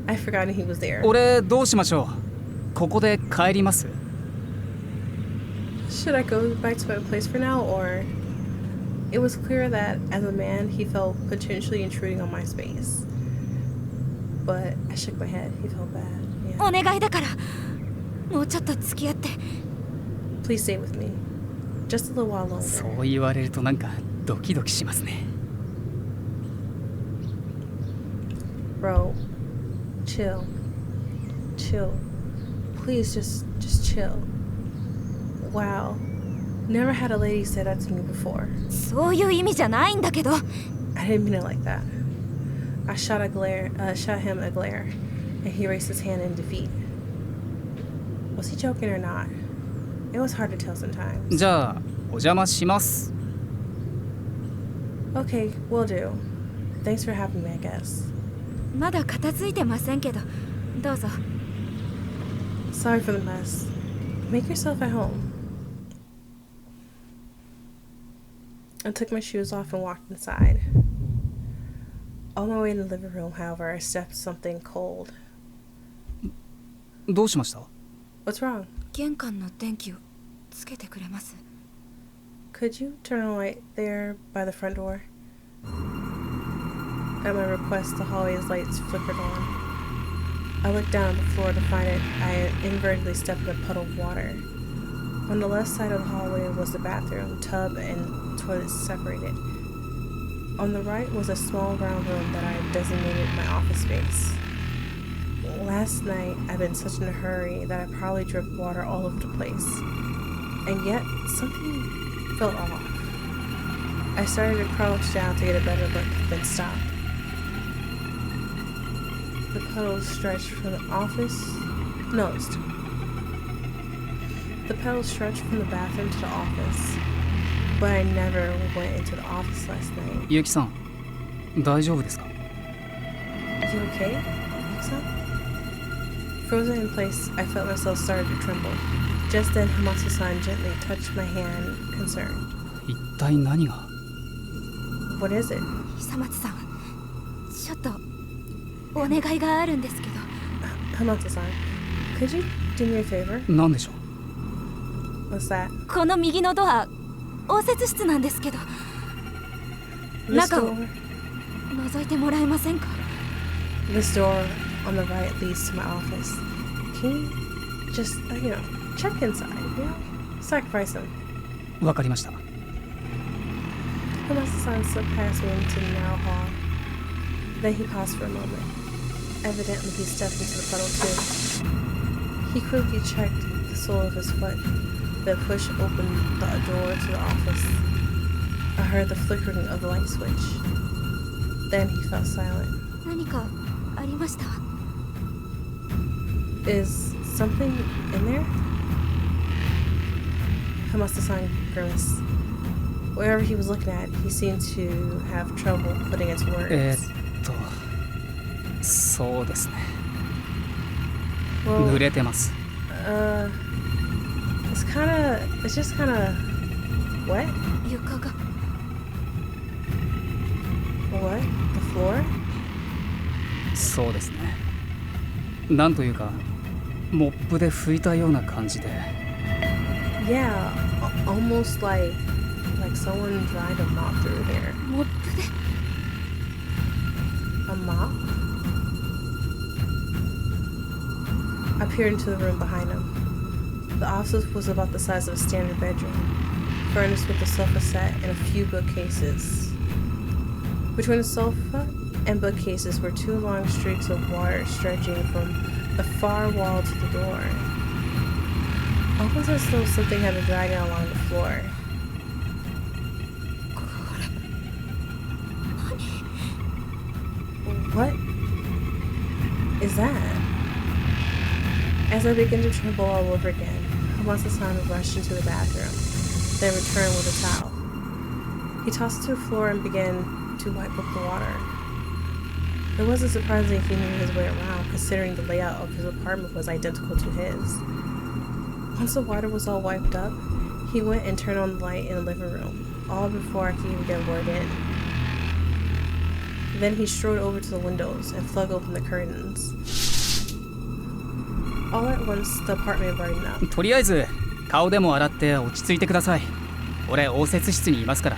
S1: I forgot he was there.
S2: 俺どうしましょう。ここで帰ります。
S1: Should I go back to my place for now, or? It was clear that, as a man, he felt potentially intruding on my space. But I shook my head. He felt bad. Yeah.
S4: お願いだからもうちょっと付き合って
S1: Please stay with me. Just a little while longer.
S2: そう言われるとなんかドキドキしますね。
S1: Bro, chill. Chill. Please just chill. Wow. Never had a lady say that to me before.
S4: そういう意味じゃないんだけど
S1: I didn't mean it like that. I shot him a glare, and he raised his hand in defeat. Was he joking or not? It was hard to tell sometimes.
S2: じゃあお邪魔します。
S1: Okay, will do. Thanks for having me, I guess.
S4: まだ片付いてませんけどどうぞ
S1: Sorry for the mess. Make yourself at home. I took my shoes off and walked inside. On my way in the living room, however, I stepped something cold.
S2: どうしました？
S1: What's wrong?
S4: 玄関の電気をつけてくれます
S1: Could you turn on a light there by the front door? At my request, the hallway's lights flickered on. I looked down at the floor to find it. I had inadvertently stepped in a puddle of water. On the left side of the hallway was the bathroom, tub, and toilet separated. On the right was a small round room that I had designated my office space. Last night, I'd been such in a hurry that I probably dripped water all over the place. And yet, something felt off. I started to crouch down to get a better look, then stopped. The puddles stretched from the office. No, the puddles stretched from the bathroom to the office. But I never went into the office last night.
S2: ゆきさん、大丈夫ですか？
S1: You okay, Yuki-san? Frozen in place, I felt myself start to tremble. Just then, Hamasu-san gently touched my hand, concerned.
S2: 一体何が？
S1: What is it?
S4: 久松さんちょっとお願いがあるんですけど
S1: Hamasu-san, could you do me a favor?
S2: 何でしょう？
S1: What's that?
S4: この右のドア応接室なんですけど
S1: This
S4: 中を
S1: door,
S4: 覗いてもらえませんか
S1: this door on the right leads to my office. Can you just, check inside, Sacrifice him.
S2: わかりました。
S1: Hamasu-san slipped past me into the narrow hall. Then he paused for a moment. Evidently, he stepped into the puddle too. He quickly checked the sole of his foot, then pushed open the door to the office. I heard the flickering of the light switch. Then he fell silent.
S4: 何かありました
S1: Is something in there? Hamasu-san grimaced. Wherever he was looking at, he seemed to have trouble putting into words.
S2: そうですね。
S1: Well,
S2: 濡れてます。
S1: it's just kinda wet.
S4: 床が
S1: What? The floor?
S2: そうですね。なんというか、モップで拭いたような感じで。
S1: Yeah, almost like someone dried a mop through here.
S4: モップで
S1: A mop? I peered into the room behind him. The office was about the size of a standard bedroom. furnished with a sofa set and a few bookcases. Between the sofa and bookcases were 2 long streaks of water stretching from the far wall to the door. Almost as though something had been dragging along the floor. What is that? As I began to tremble all over again, Hamasa-san rushed into the bathroom, then returned with a towel. He tossed it to the floor and began to wipe up the water. It wasn't surprising he knew his way around, considering the layout of his apartment was identical to his. Once the water was all wiped up, he went and turned on the light in the living room, all before I could even get a word in. Then he strode over to the windows and flung open the curtains. All at once, the apartment brightened up.
S2: とりあえず顔でも洗って落ち着いてください。俺応接室にいますから。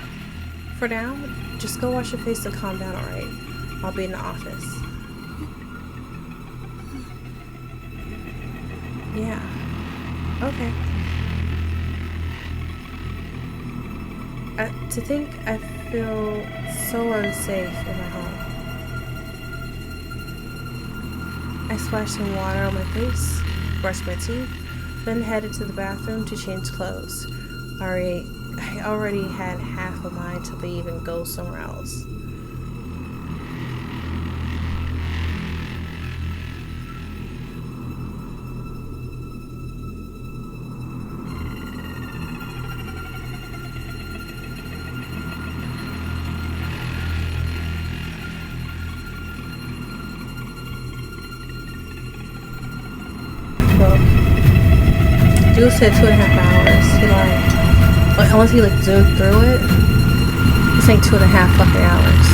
S1: For now, just go wash your face to calm down, alright? I'll be in the office. Yeah. Okay. To think I feel so unsafe in my home. I splashed some water on my face, brushed my teeth, then headed to the bathroom to change clothes. I already had half a mind to leave and go somewhere else. Dude said 2.5 hours. He lied. But unless he zoomed through it, it's like 2.5 fucking hours.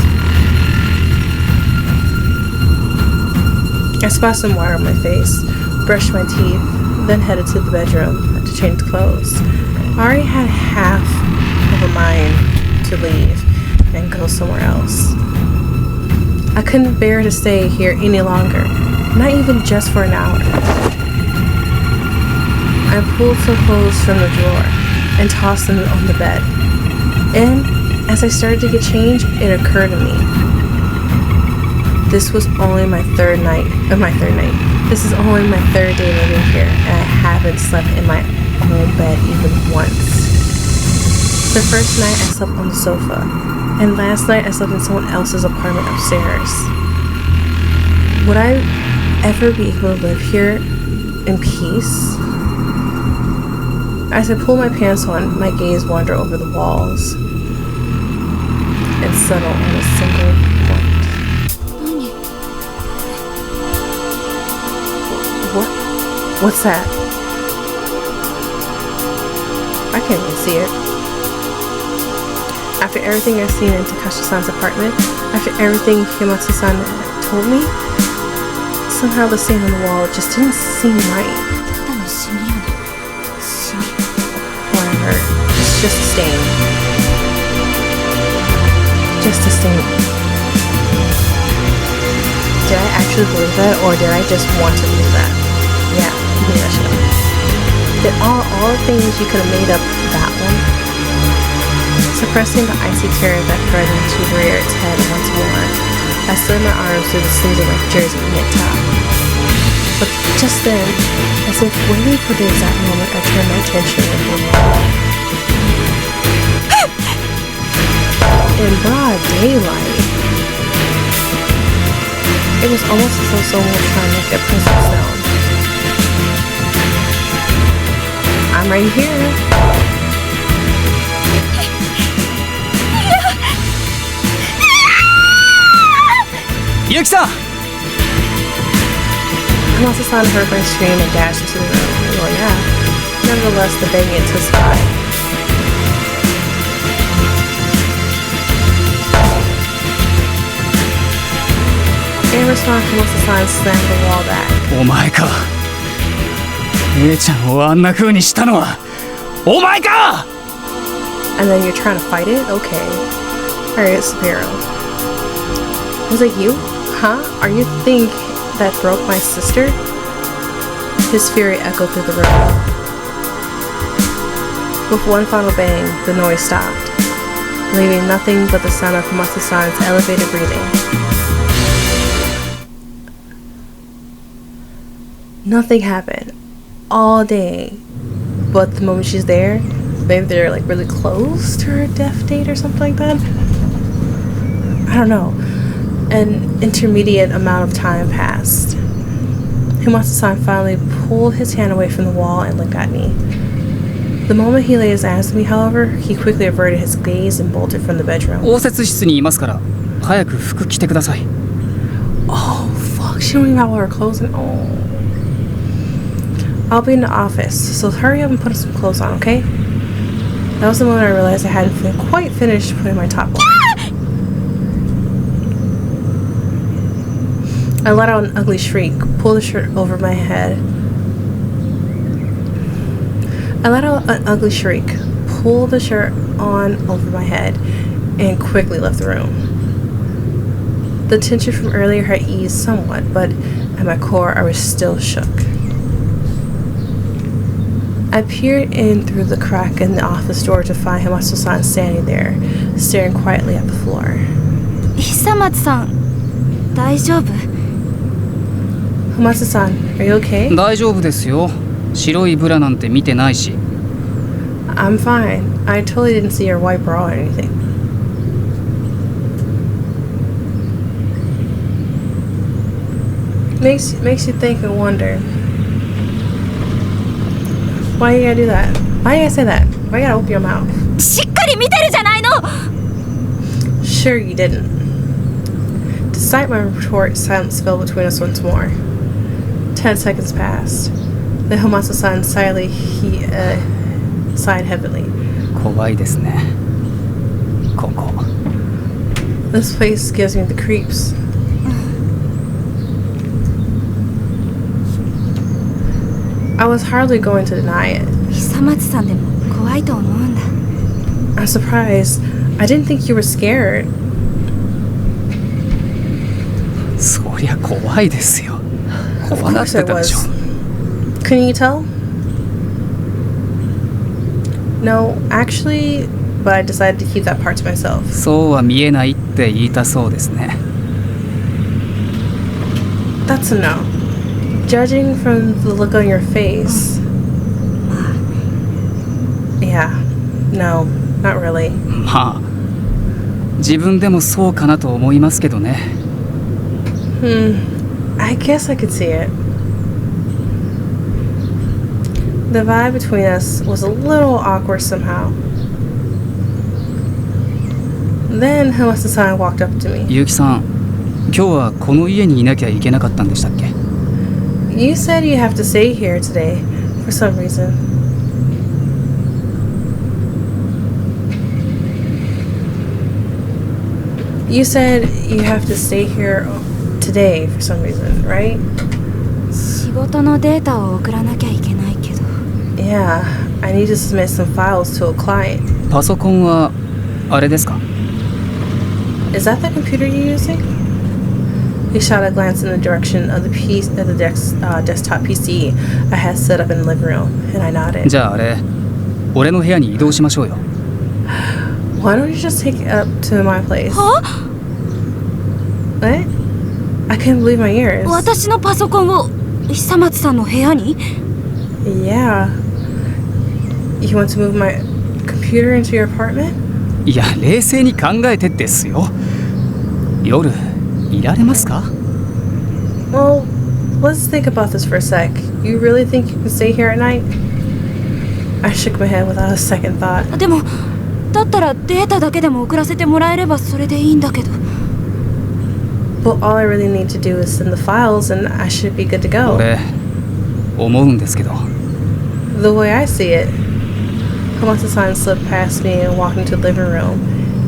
S1: I splashed some water on my face, brushed my teeth, then headed to the bedroom to change clothes. I already had half of a mind to leave and go somewhere else. I couldn't bear to stay here any longer, not even just for an hour. I pulled some clothes from the drawer and tossed them on the bed. And as I started to get changed, it occurred to me. This was only my third night. This is only my 3rd day living here, and I haven't slept in my own bed even once. The first night I slept on the sofa, and last night I slept in someone else's apartment upstairs. Would I ever be able to live here in peace? As I pull my pants on, my gaze wander over the walls and settle on a single point. What's that? I can't even see it. After everything I've seen in Takashi-san's apartment, after everything Himatsu-san told me, somehow the stain on the wall just didn't seem right. Whatever, it's just a stain. Just a stain. Did I actually believe that, or did I just want to believe that? Yeah, maybe I should. Did all the things you could have made up that one? Suppressing the icy terror that threatened to rear its head once more, I slid my arms through the sleeves of my jersey knit top. But just then, as if waiting for the exact moment, I turned my attention to the wall. In broad daylight. It was almost as though someone was trying to make their presence known. I'm right here.
S2: Yuki-san!
S1: Hamasa-san heard my scream and dashed into the room. Well, yeah. Nevertheless, the banging intensified. In response, Hamasa-san slammed the wall back.
S2: お前か。姉ちゃんをあんな風にしたのはお前か。
S1: And then you're trying to fight it? Okay. Alright, Spiro. Was it you? Huh? Are you the thing that broke my sister? His fury echoed through the room. With one final bang, the noise stopped, leaving nothing but the sound of Komatsu-san's elevated breathing. Nothing happened all day, but the moment she's there, maybe they're like really close to her death date or something like that. I don't know. An intermediate amount of time passed. Komatsu-san finally pulled his hand away from the wall and looked at me. The moment he laid his eyes on me, however, he quickly averted his gaze and bolted from the bedroom.
S2: 応接室にいますから早く服着てください。
S1: Oh, fuck. She don't even have all her clothes in. Oh. I'll be in the office, so hurry up and put some clothes on, okay? That was the moment I realized I hadn't quite finished putting my top on. I let out an ugly shriek, pulled the shirt over my head. I let out an ugly shriek, pulled the shirt on over my head, and quickly left the room. The tension from earlier had eased somewhat, but at my core I was still shook. I peered in through the crack in the office door to find Komatsu-san standing there, staring quietly at the floor.
S4: 久松さん、大丈夫？
S1: Komatsu-san, are you okay?
S2: 大丈夫ですよ。白いブラなんて見てないし。
S1: I'm fine. I totally didn't see your white bra or anything. Makes you think and wonder. Why you gotta do that? Why you gotta say that? Why you gotta open your mouth?
S4: しっかり見てるじゃないの。
S1: Sure you didn't. Despite my retort, silence fell between us once more. 10 seconds passed. Then Komatsu-san silently sighed heavily.
S2: 怖いですね。ここ。
S1: This place gives me the creeps. I was hardly going to deny it.
S4: 久松さんでも怖いと思うんだ。
S1: I'm surprised. I didn't think you were scared.
S2: そりゃ怖いですよ。
S1: Of
S2: 怖がっ
S1: course
S2: て
S1: I
S2: たでしょ。
S1: was. Couldn't you tell? No, actually, but I decided to keep that part to myself.
S2: そうは見えないって言いたそうですね。
S1: That's a no. Judging from the look on your face. Yeah, no, not really.
S2: まあ自分でもそうかなと思いますけどね。
S1: I guess I could see it. The vibe between us was a little awkward somehow. Then Komatsu-san walked up to me.
S2: 結城さん、今日はこの家にいなきゃいけなかったんでしたっけ？
S1: You said you have to stay here today for some reason. You said you have to stay here today for some reason, right?
S4: 仕事のデータを送らなきゃいけないけど。
S1: Yeah, I need to submit some files to a client.
S2: パソコンはあれですか？
S1: Is that the computer you're using? He shot a glance in the direction of the desktop PC I had set up in the living room, and I nodded.
S2: じゃああれ、俺の部屋に移動しましょうよ。
S1: Why don't you just take it up to my place?
S4: は？
S1: What? I couldn't believe my ears.
S4: 私のパソコンを久松さんの部屋に？
S1: Yeah. You want to move my computer into your apartment?
S2: いや、冷静に考えてですよ。夜いられますか？
S1: Well, let's think about this for a sec. You really think you can stay here at night? I shook my head without a second thought.
S4: でもだったらデータだけでも送らせてもらえればそれでいいんだけど。
S1: But all I really need to do is send the files and I should be good to go.
S2: 俺思うんですけど。
S1: The way I see it, Komatsu-san slipped past me and walked into the living room.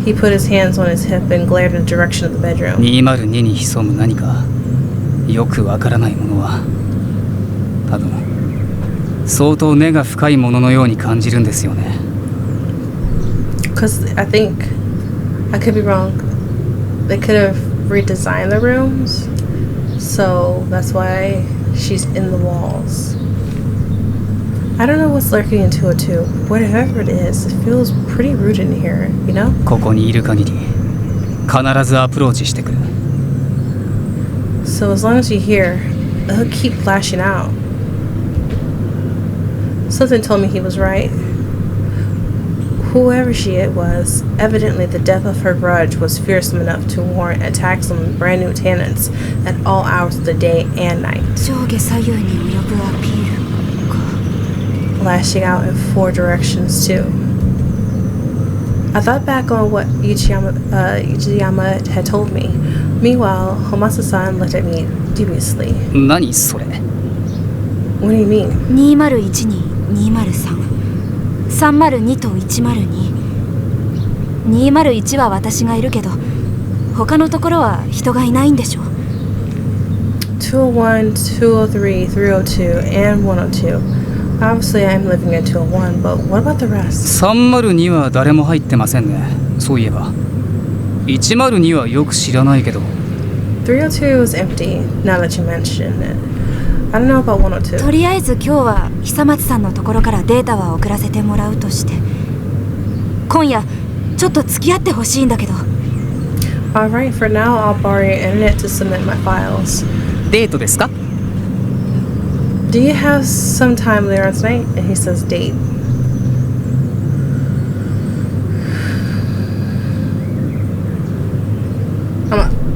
S1: He put his hands on his hip and glared in the direction of the bedroom.
S2: 202に潜む何かよくわからないものは多分相当根が深いもののように感じるんですよね。
S1: Because I think, I could be wrong, they could have redesigned the rooms, so that's why she's in the walls. I don't know what's lurking in 202. Whatever it is, it feels pretty rude in here, you know?
S2: ここにいる限り必ずアプローチしてくる。
S1: So as long as you're here, it'll keep flashing out. Something told me he was right. Whoever she was, evidently the depth of her grudge was fearsome enough to warrant attacks on brand new tenants at all hours of the day and night.
S4: 上下左右に及ぶアピールか。
S1: Lashing out in 4 directions too. I thought back on what Uchiyama had told me. Meanwhile, Homasa-san looked at me dubiously.
S2: 何それ？
S1: What do you mean?
S4: 201に203、302と102。201は私がいるけど、他のところは人がいないんでしょ。
S1: 201, 203, 302, and 102. Obviously, I'm living in 201, but what about the rest?
S2: 302は誰も入ってませんね。そういえば。102はよく知らないけど。
S1: 302 is empty, now that you mention it. I don't know about 102.
S4: とりあえず今日は久松さんのところからデータは送らせてもらうとして、今夜ちょっと付き合ってほしいんだけど。
S1: Alright, for now, I'll borrow your internet to submit my files.
S2: デートですか？
S1: Do you have some time later on tonight? And he says date.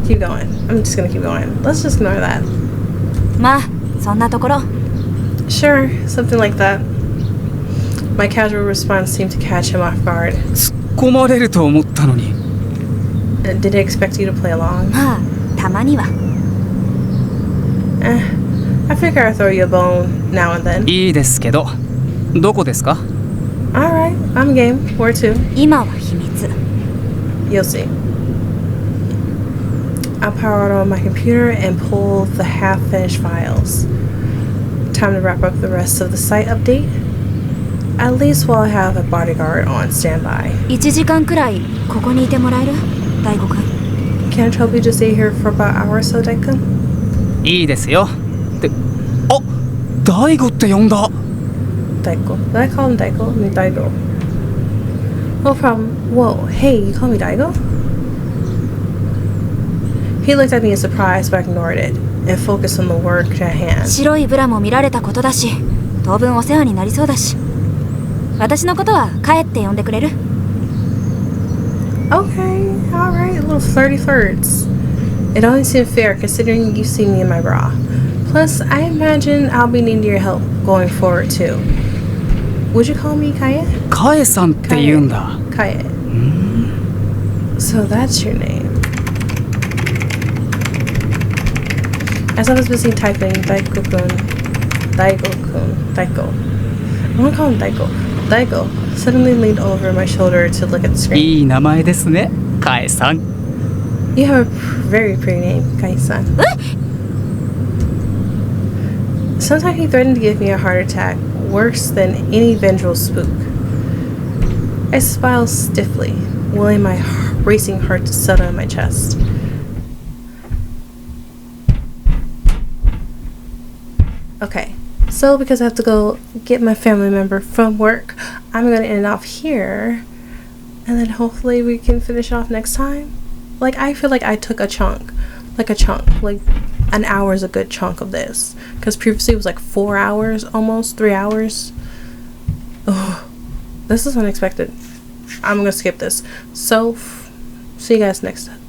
S1: Keep going. I'm just gonna keep going. Let's just ignore that.
S4: まあそんなところ。
S1: Sure, something like that. My casual response seemed to catch him off guard.
S2: 突っ込まれると思ったのに。
S1: Did he expect you to play along?
S4: まあたまには。
S1: I figure I'll throw you a bone now and then.
S2: いいですけど。どこですか？
S1: Alright, I'm game. Where to?
S4: 今は秘密。
S1: You'll see. I'll power on my computer and pull the half-finished files. Time to wrap up the rest of the site update. At least while I have a bodyguard on standby.
S4: 1時間くらいここにいてもらえる？大悟くん。
S1: Can I trouble you to stay here for about an hour or so, Daikun?
S2: いいですよ。って、あ、大悟って呼んだ。
S1: Daiko. Did I call him Daiko? I mean Daigo. No problem. Whoa, hey, you call me Daigo? He looked at me in surprise, but I ignored it and focused on the work at hand.
S4: 白いブラも見られたことだし、当分お世話になりそうだし。私のことは帰って呼んでくれる？
S1: Okay, alright, little flirty flirts. It only seemed fair considering you see me in my bra. Plus, I imagine I'll be needing your help going forward too. Would you call me Kae?
S2: カエさんって言うんだ。
S1: Kae. So that's your name. As I was busy typing Daiko-kun, Daiko. I want to call him Daiko. Daiko suddenly leaned over my shoulder to look at the screen.
S2: いい名前ですね。カエさん。
S1: You have a very pretty name, Kai-san. Sometimes he threatened to give me a heart attack, worse than any vengeful spook. I smiled stiffly, willing my racing heart to settle in my chest. Okay, so because I have to go get my family member from work, I'm gonna end off here, and then hopefully we can finish off next time. Like, I feel like I took a chunk, like an hour is a good chunk of this, because previously it was like 4 hours, almost 3 hours. Oh, this is unexpected. I'm gonna skip this. So, see you guys next time.